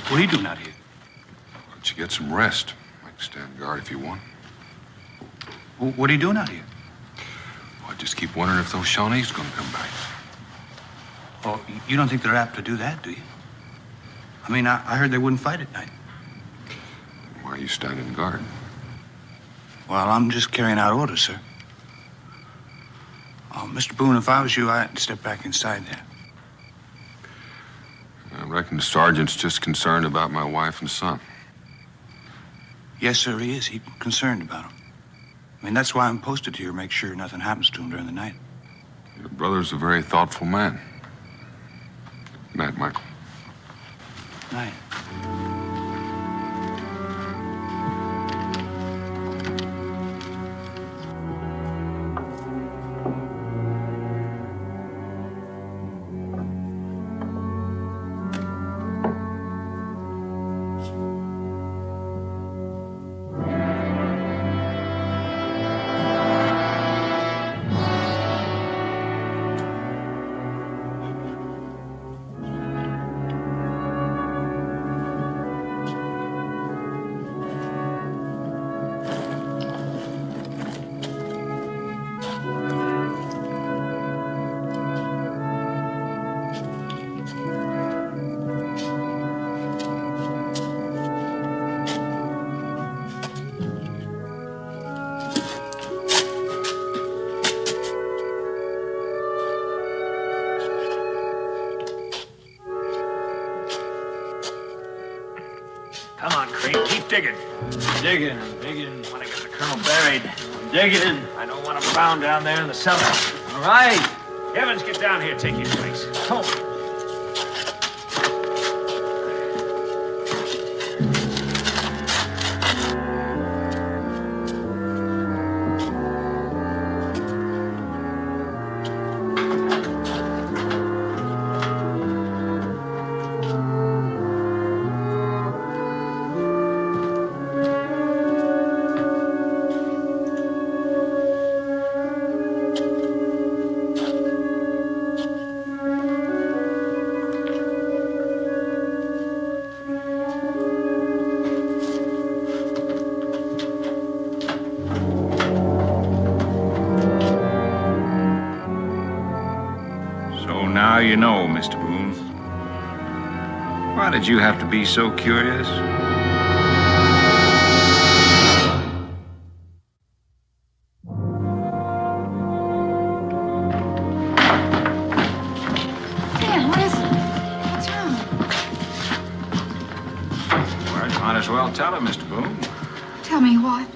What are you doing out here? Why don't you get some rest? I can stand guard if you want. What are you doing out here? Well, I just keep wondering if those Shawnees are going to come back. Oh, you don't think they're apt to do that, do you? I mean, I heard they wouldn't fight at night. Why are you standing guard? Well, I'm just carrying out orders, sir. Oh, Mr. Boone, if I was you, I'd step back inside there. I reckon the sergeant's just concerned about my wife and son. Yes, sir, he is. He's concerned about them. I mean, that's why I'm posted here, make sure nothing happens to him during the night. Your brother's a very thoughtful man. Good night, Michael. Night. Come on, Crane, keep digging. Digging, I'm digging. I want to get the colonel buried. I'm digging. I don't want him found down there in the cellar. All right. Evans, get down here. Take your place. Come on. Now you know, Mr. Boone. Why did you have to be so curious? Dan, what is it? What's wrong? Well, you might as well tell her, Mr. Boone. Tell me what?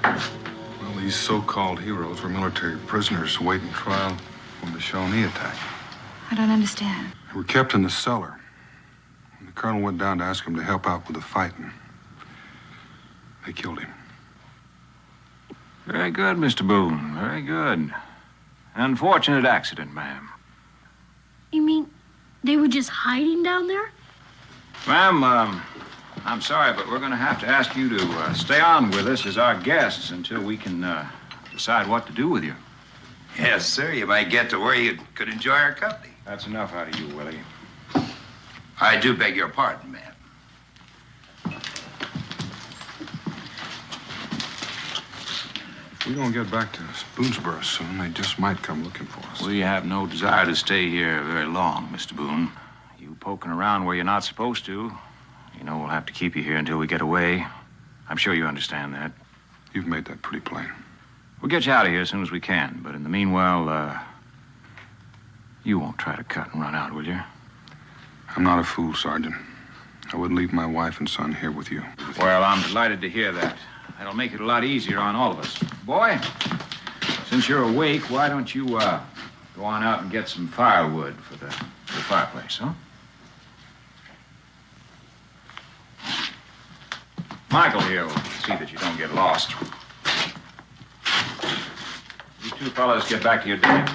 Well, these so-called heroes were military prisoners awaiting trial from the Shawnee attack. I don't understand. They were kept in the cellar. And the colonel went down to ask him to help out with the fighting. They killed him. Very good, Mr. Boone. Very good. Unfortunate accident, ma'am. You mean they were just hiding down there? Ma'am, I'm sorry, but we're going to have to ask you to stay on with us as our guests until we can decide what to do with you. Yes, sir. You might get to where you could enjoy our company. That's enough out of you, Willie. I do beg your pardon, ma'am. If we don't get back to Boonesboro soon, they just might come looking for us. We have no desire to stay here very long, Mr. Boone. You poking around where you're not supposed to, you know we'll have to keep you here until we get away. I'm sure you understand that. You've made that pretty plain. We'll get you out of here as soon as we can, but in the meanwhile, you won't try to cut and run out, will you? I'm not a fool, Sergeant. I wouldn't leave my wife and son here with you. Well, I'm delighted to hear that. That'll make it a lot easier on all of us. Boy, since you're awake, why don't you, go on out and get some firewood for the fireplace, huh? Michael here will see that you don't get lost. You two fellas get back to your dinner.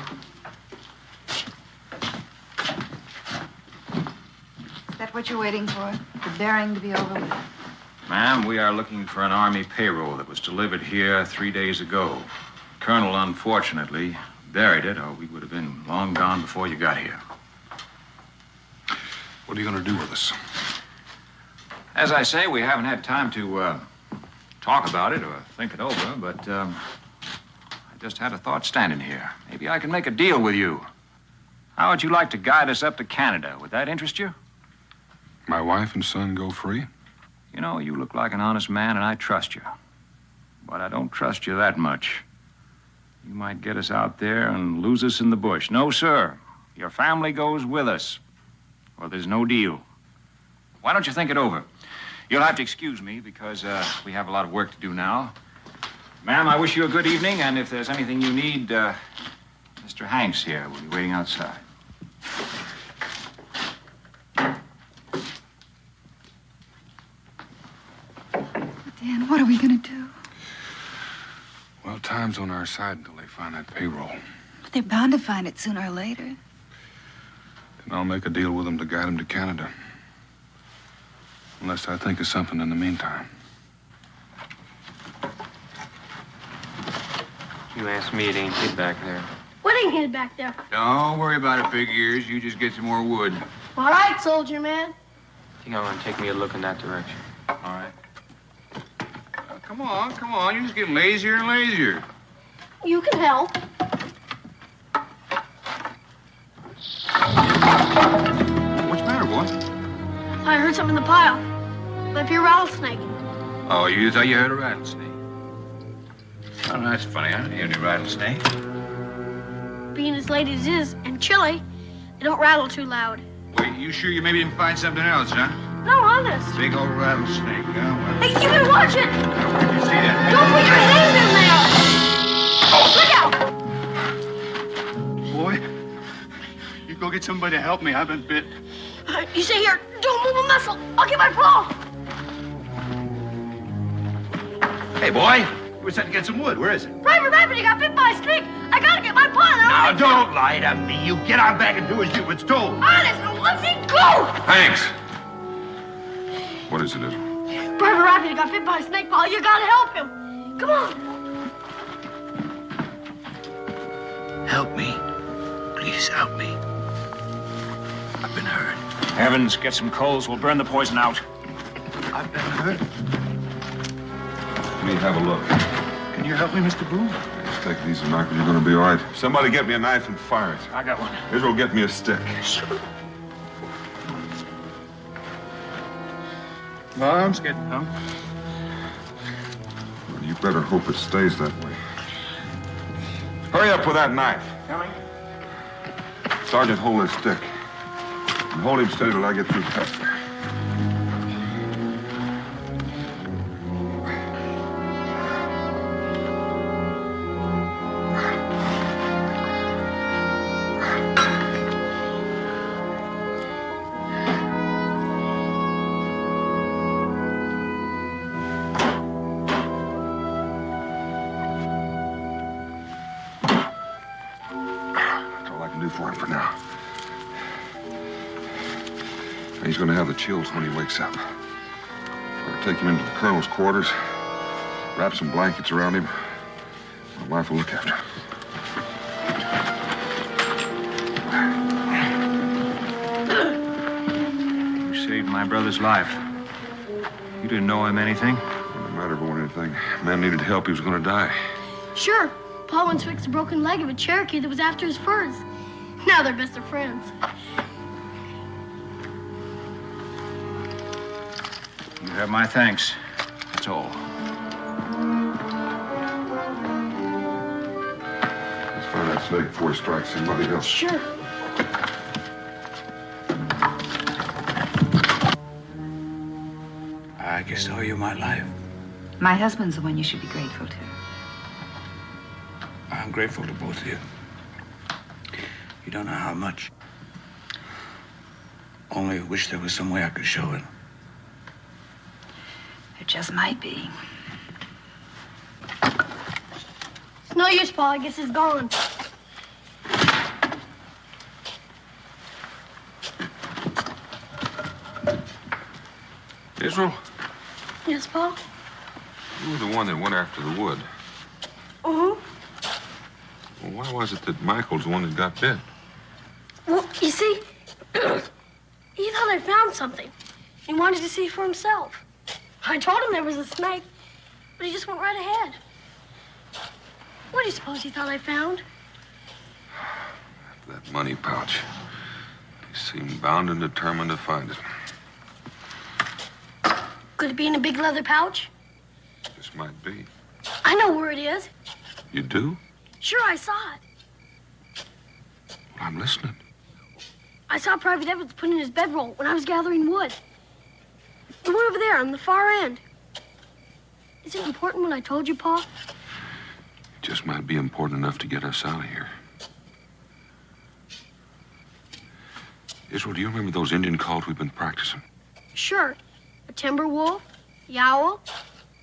Is that what you're waiting for? The bearing to be over with? Ma'am, we are looking for an Army payroll that was delivered here 3 days ago. Colonel, unfortunately, buried it, or we would have been long gone before you got here. What are you going to do with us? As I say, we haven't had time to talk about it or think it over, but I just had a thought standing here. Maybe I can make a deal with you. How would you like to guide us up to Canada? Would that interest you? My wife and son go free? You know, you look like an honest man, and I trust you. But I don't trust you that much. You might get us out there and lose us in the bush. No, sir. Your family goes with us, or there's no deal. Why don't you think it over? You'll have to excuse me because we have a lot of work to do now. Ma'am, I wish you a good evening, and if there's anything you need, Mr. Hanks here will be waiting outside. Dan, what are we going to do? Well, time's on our side until they find that payroll. But they're bound to find it sooner or later. Then I'll make a deal with them to guide them to Canada. Unless I think of something in the meantime. You asked me, it ain't hid back there. What ain't hid back there? Don't worry about it, big ears. You just get some more wood. All right, soldier man. I think I'm gonna take me a look in that direction. All right. Come on. You're just getting lazier and lazier. You can help. What's the matter, boy? I heard something in the pile. Might be a rattlesnake. Oh, you thought you heard a rattlesnake? Oh, that's funny. I didn't hear any rattlesnake. Being as late as it is and chilly, they don't rattle too loud. Wait, you sure you maybe didn't find something else, huh? No, honest. Big old rattlesnake, huh? Well, Hey, you better watch it. where'd you see that? Don't put your hand in there. Boy, you go get somebody to help me. I've been bit. Look out. You stay here. Don't move a muscle. I'll get my paw. Hey, boy. You were set to get some wood. Where is it? Private Rabbit, he got bit by a snake. I gotta get my paw. Now, don't lie to me. You get on back and do as you was told. Honest, now let's go. Hanks! What is it, Israel? Private Rabbit, he got bit by a snake, Paul. You gotta help him. Come on. Help me. Please help me. I've been hurt. Heavens, get some coals. We'll burn the poison out. I've been hurt. Let me have a look. Can you help me, Mr. Boone? Just take it easy, Michael. You're going to be all right. Somebody get me a knife and fire it. I got one. Israel, get me a stick. Well, I'm scared to come. Well, you better hope it stays that way. Hurry up with that knife. Coming. Sergeant, hold his stick. And hold him steady till I get through testing. For now. He's going to have the chills when he wakes up. I'll take him into the colonel's quarters, wrap some blankets around him. My wife will look after him. my brother's life. You didn't know him anything? Wouldn't matter if it were anything. Man needed help. He was going to die. Sure. Paul once fixed a broken leg of a Cherokee that was after his furs. Now they're best of friends. You have my thanks. That's all. Let's find that snake before he strikes somebody else. Sure. I guess I owe you my life. My husband's the one you should be grateful to. I'm grateful to both of you. You don't know how much. Only wish there was some way I could show it. There just might be. It's no use, Paul. I guess he's gone. Israel, Yes, Paul? you were the one that went after the wood. Uh-huh. Well, why was it that Michael's the one that got bit? Well, you see, he thought I found something. He wanted to see for himself. I told him there was a snake, but he just went right ahead. What do you suppose he thought I found? That money pouch. He seemed bound and determined to find it. Could it be in a big leather pouch? This might be. I know where it is. You do? Sure, I saw it. Well, I'm listening. I saw Private Evans put in his bedroll when I was gathering wood. The one over there on the far end. Is it important what I told you, Paul? It just might be important enough to get us out of here. Israel, do you remember those Indian calls we've been practicing? Sure. A timber wolf, the owl,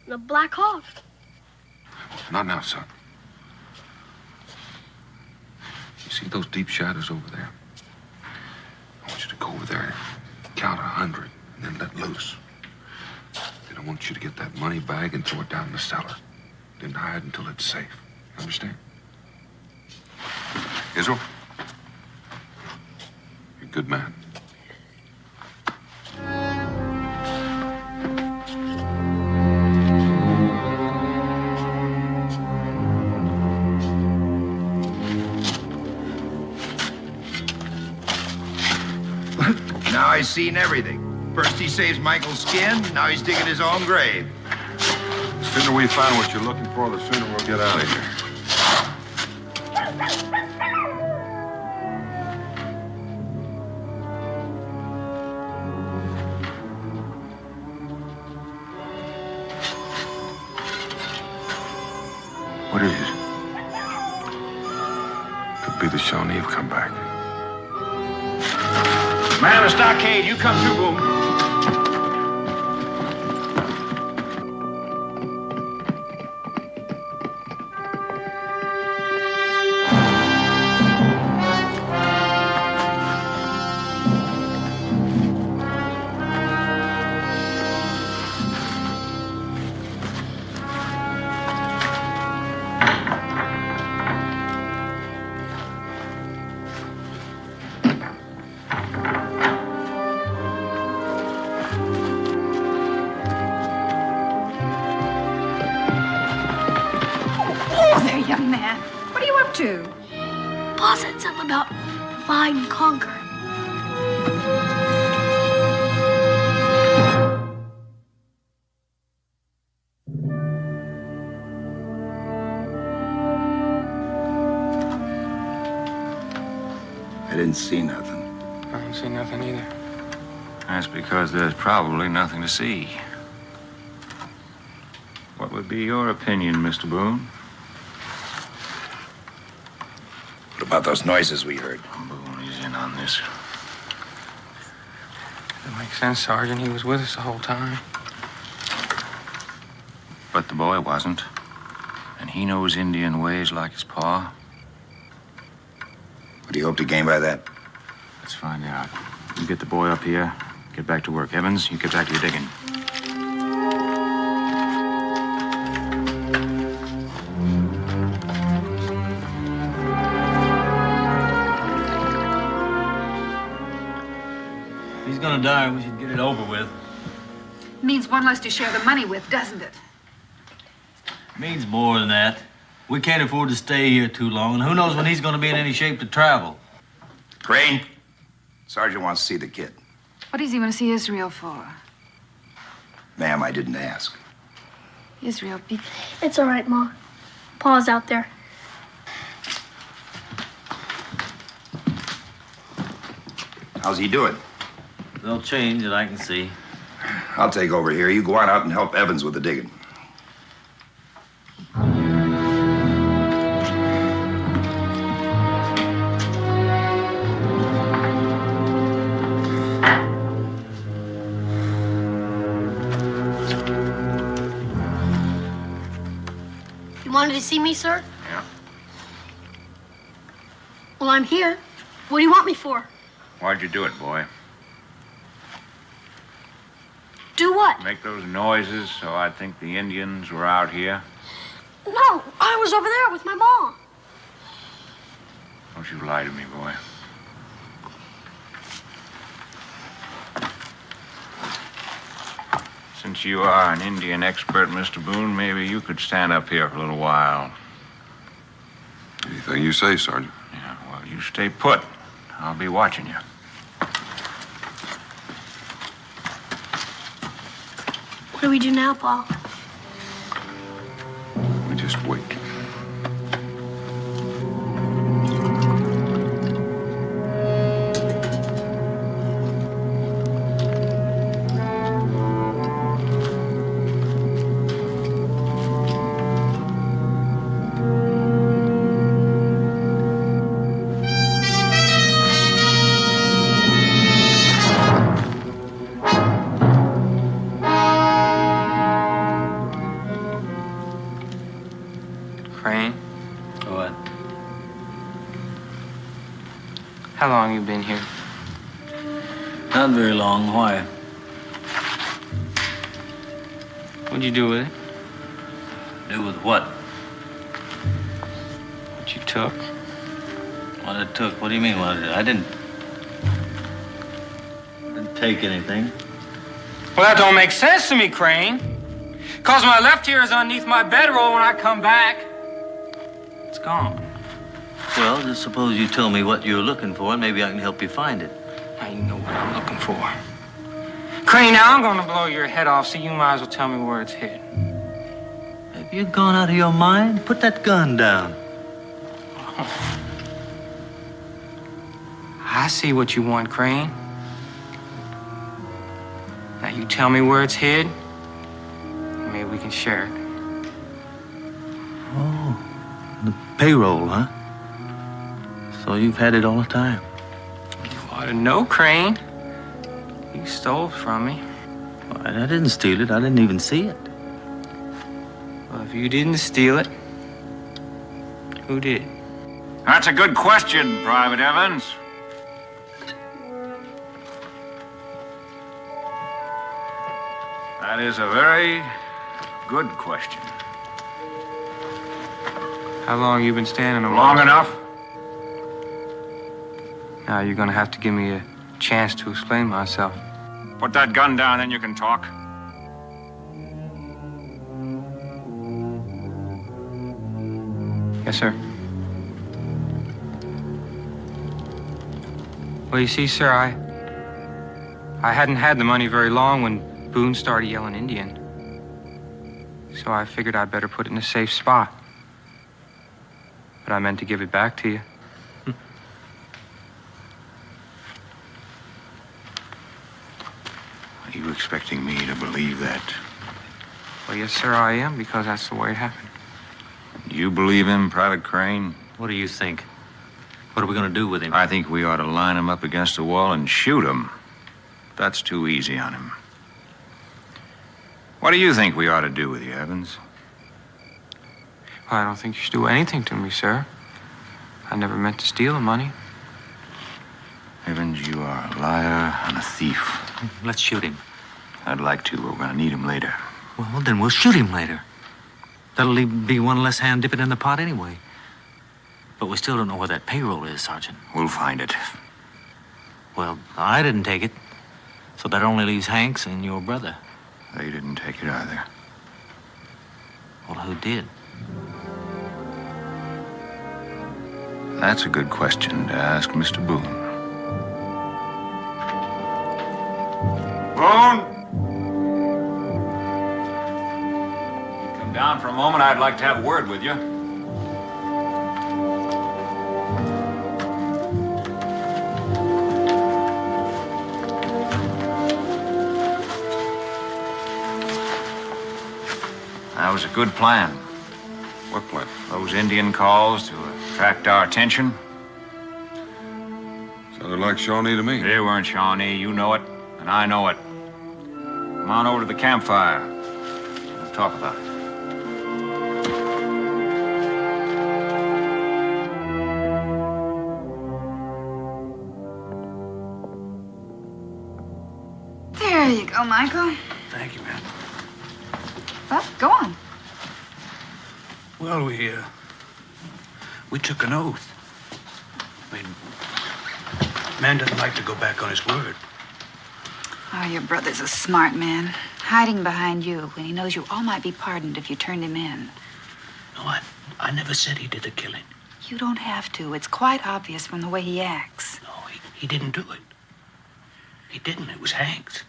and a black hawk. Not now, son. You see those deep shadows over there? I want you to go over there, count 100, and then let loose. Then I want you to get that money bag and throw it down in the cellar. Then hide until it's safe. You understand? Israel? You're a good man. Now I've seen everything. First he saves Michael's skin, now he's digging his own grave. The sooner we find what you're looking for, the sooner we'll get out of here. What is it? Could be the Shawnee have come back. Man of the stockade, you come through, Boone. Young man, what are you up to? Pa said something about divide and conquer. I didn't see nothing. I don't see nothing either. That's because there's probably nothing to see. What would be your opinion, Mr. Boone? What about those noises we heard? Boone is in on this. That makes sense, Sergeant. He was with us the whole time. But the boy wasn't. And he knows Indian ways like his pa. What do you hope to gain by that? Let's find out. You get the boy up here. Get back to work. Evans, you get back to your digging. He's gonna gonna die, we should get it over with. Means one less to share the money with, doesn't it? Means more than that. We can't afford to stay here too long, and who knows when he's gonna be in any shape to travel. Crane, Sergeant wants to see the kid. What does he want to see Israel for? Ma'am, I didn't ask. Israel, be... It's all right, Ma. Pa's out there. How's he doing? No change that I can see. I'll take over here. You go on out and help Evans with the digging. You wanted to see me, sir? Yeah. Well, I'm here. What do you want me for? Why'd you do it, boy? Do what? Make those noises so I'd think the Indians were out here? No, I was over there with my mom. Don't you lie to me, boy. Since you are an Indian expert, Mr. Boone, maybe you could stand up here for a little while. Anything you say, Sergeant. Yeah, well, you stay put. I'll be watching you. What do we do now, Pa? We just wait. How long you been here? Not very long. Why? What'd you do with it? Do with what? What you took? What I took? What do you mean what I did? I didn't take anything. Well, that don't make sense to me, Crane. Cause my left ear is underneath my bedroll when I come back. It's gone. Well, just suppose you tell me what you're looking for, and maybe I can help you find it. Now you know what I'm looking for. Crane, now I'm gonna blow your head off, so you might as well tell me where it's hid. Have you gone out of your mind? Put that gun down. I see what you want, Crane. Now you tell me where it's hid. Maybe we can share it. Oh, the payroll, huh? So you've had it all the time. You ought to know, Crane. You stole it from me. Well, I didn't steal it. I didn't even see it. Well, if you didn't steal it, who did? That's a good question, Private Evans. That is a very good question. How long you been standing alone? Long enough. Now you're gonna have to give me a chance to explain myself. Put that gun down, then you can talk. Yes, sir. Well, you see, sir, I hadn't had the money very long when Boone started yelling Indian. So I figured I'd better put it in a safe spot. But I meant to give it back to you. Are you expecting me to believe that? Well, yes, sir, I am, because that's the way it happened. You believe him, Private Crane? What do you think? What are we going to do with him? I think we ought to line him up against a wall and shoot him. That's too easy on him. What do you think we ought to do with you, Evans? Well, I don't think you should do anything to me, sir. I never meant to steal the money. Evans, you are a liar and a thief. Let's shoot him. I'd like to, but we're going to need him later. Well, then we'll shoot him later. That'll be one less hand dipping in the pot anyway. But we still don't know where that payroll is, Sergeant. We'll find it. Well, I didn't take it. So that only leaves Hanks and your brother. They didn't take it either. Well, who did? That's a good question to ask Mr. Boone. Boone? Come down for a moment. I'd like to have a word with you. That was a good plan. What plan? Those Indian calls to attract our attention. Sounded like Shawnee to me. They weren't Shawnee. You know it, and I know it. Come on over to the campfire. We'll talk about it. There you go, Michael. Thank you, ma'am. Well, go on. Well, we took an oath. I mean, man doesn't like to go back on his word. Oh, your brother's a smart man, hiding behind you when he knows you all might be pardoned if you turned him in. No, I never said he did the killing. You don't have to. It's quite obvious from the way he acts. No, he didn't do it. He didn't. It was Hank's.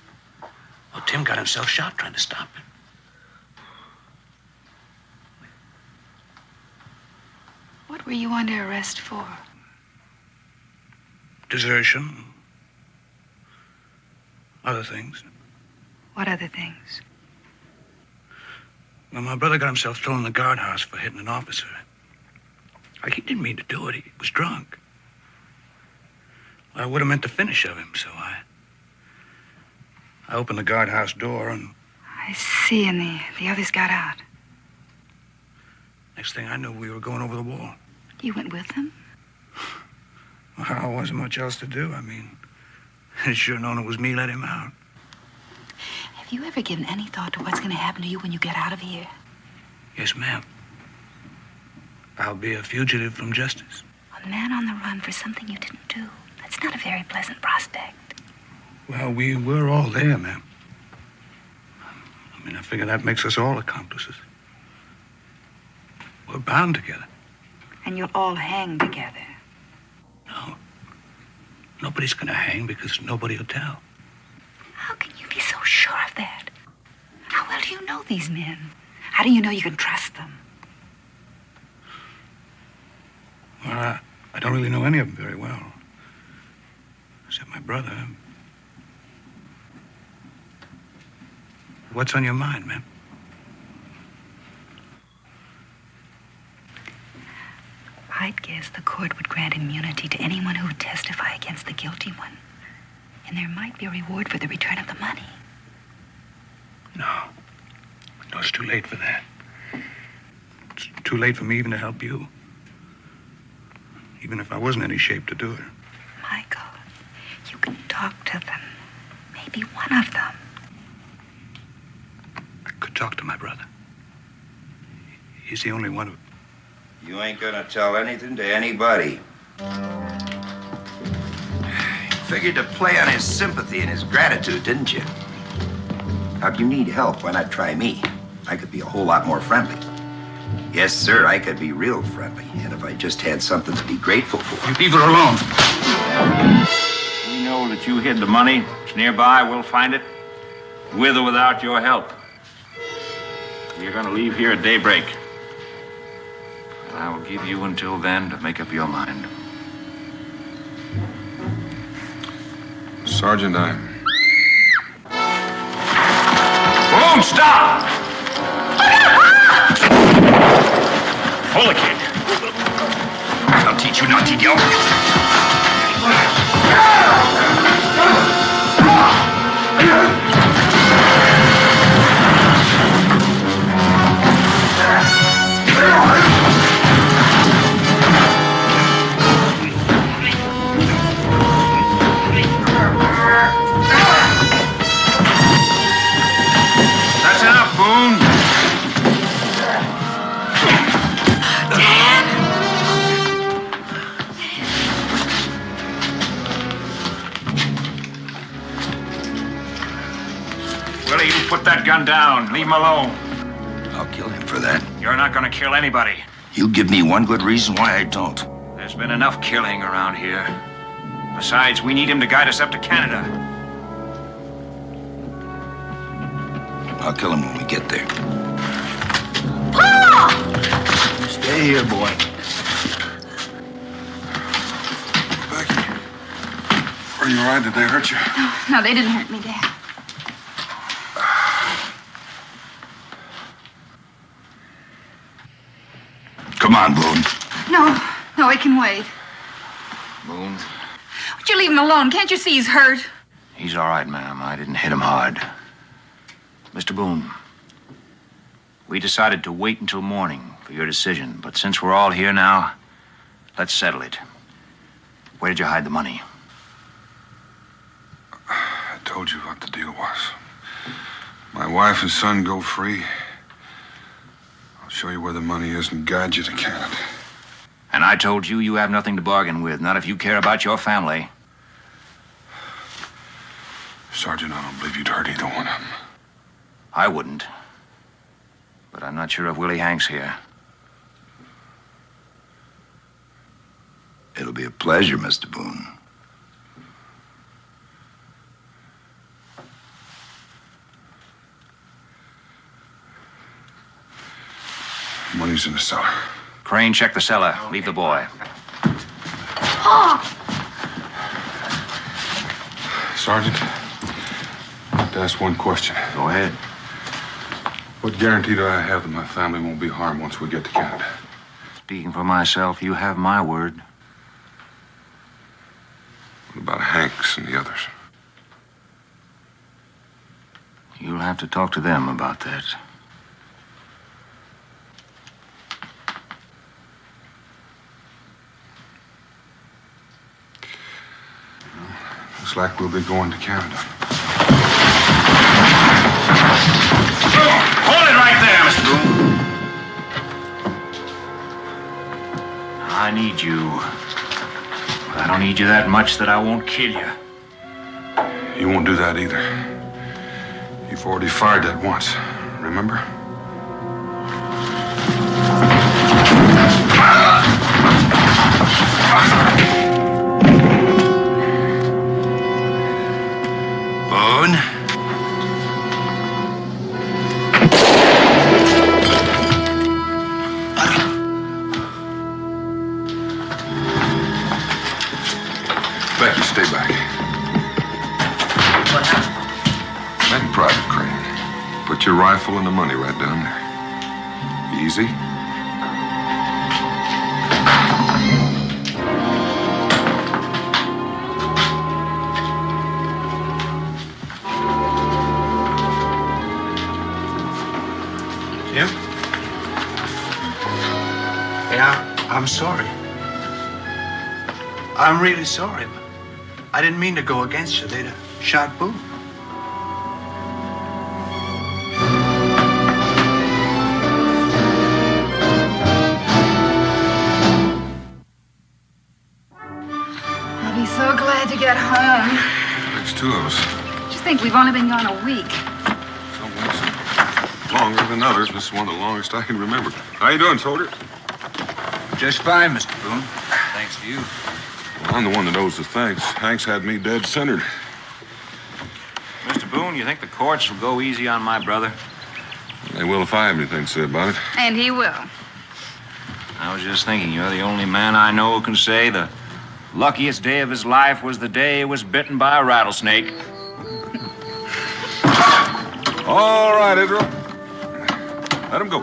Well, Tim got himself shot trying to stop him. What were you under arrest for? Desertion. Other things. What other things? Well, my brother got himself thrown in the guardhouse for hitting an officer. He didn't mean to do it. He was drunk. Well, I would have meant the finish of him, so I opened the guardhouse door and... I see, and the others got out. Next thing I knew, we were going over the wall. You went with them? Well, there wasn't much else to do. I mean, I should have known it was me let him out. Have you ever given any thought to what's going to happen to you when you get out of here? Yes, ma'am. I'll be a fugitive from justice. A man on the run for something you didn't do. That's not a very pleasant prospect. Well, we were all there, ma'am. I mean, I figure that makes us all accomplices. We're bound together. And you'll all hang together. No. Nobody's gonna hang because nobody will tell. How can you be so sure of that? How well do you know these men? How do you know you can trust them? Well, I don't really know any of them very well. Except my brother. What's on your mind, ma'am? I'd guess the court would grant immunity to anyone who would testify against the guilty one. And there might be a reward for the return of the money. No, it's too late for that. It's too late for me even to help you. Even if I wasn't in any shape to do it. Michael, you can talk to them. Maybe one of them. I could talk to my brother. He's the only one who... You ain't gonna tell anything to anybody. Figured to play on his sympathy and his gratitude, didn't you? Now, if you need help, why not try me? I could be a whole lot more friendly. Yes, sir, I could be real friendly. And if I just had something to be grateful for. You leave her alone. We know that you hid the money. It's nearby. We'll find it. With or without your help. You're gonna leave here at daybreak. And I will give you until then to make up your mind. Sergeant, Boone, stop! Hold the kid. I'll teach you not to yell. That's enough, Boone. Willie, you put that gun down. Leave him alone. I'll kill him for that. You're not going to kill anybody. You give me one good reason why I don't. There's been enough killing around here. Besides, we need him to guide us up to Canada. I'll kill him when we get there. Pa! Stay here, boy. Are you all right? Did they hurt you? No, they didn't hurt me, Dad. Come on, Boone. No, it can wait. Boone? Would you leave him alone? Can't you see he's hurt? He's all right, ma'am. I didn't hit him hard. Mr. Boone, we decided to wait until morning for your decision, but since we're all here now, let's settle it. Where did you hide the money? I told you what the deal was. My wife and son go free. I'll show you where the money is and guide you to Canada. And I told you you have nothing to bargain with, not if you care about your family. Sergeant, I don't believe you'd hurt either one of them. I wouldn't. But I'm not sure if Willie Hank's here. It'll be a pleasure, Mr. Boone. Money's in the cellar. Crane, check the cellar. Leave the boy. Pa! Sergeant, I'd like to ask one question. Go ahead. What guarantee do I have that my family won't be harmed once we get to Canada? Speaking for myself, you have my word. What about Hanks and the others? You'll have to talk to them about that. Looks like we'll be going to Canada. Hold it right there, Mr. Boone. I need you. But I don't need you that much that I won't kill you. You won't do that either. You've already fired that once, remember? Boone? Becky, stay back. What happened? Make Private Crane. Put your rifle and the money right down there. Easy. Jim? Yeah, I'm sorry. I'm really sorry, but I didn't mean to go against you. They'd have shot Boone. I'll be so glad to get home. There's two of us. Just think, we've only been gone a week. Some weeks longer than others. This is one of the longest I can remember. How you doing, soldier? Just fine, Mr. Boone. Thanks to you. Well, I'm the one that owes the thanks. Hanks had me dead centered. Mr. Boone, you think the courts will go easy on my brother? They will if I have anything to say about it. And he will. I was just thinking, you're the only man I know who can say the luckiest day of his life was the day he was bitten by a rattlesnake. All right, Israel. Let him go.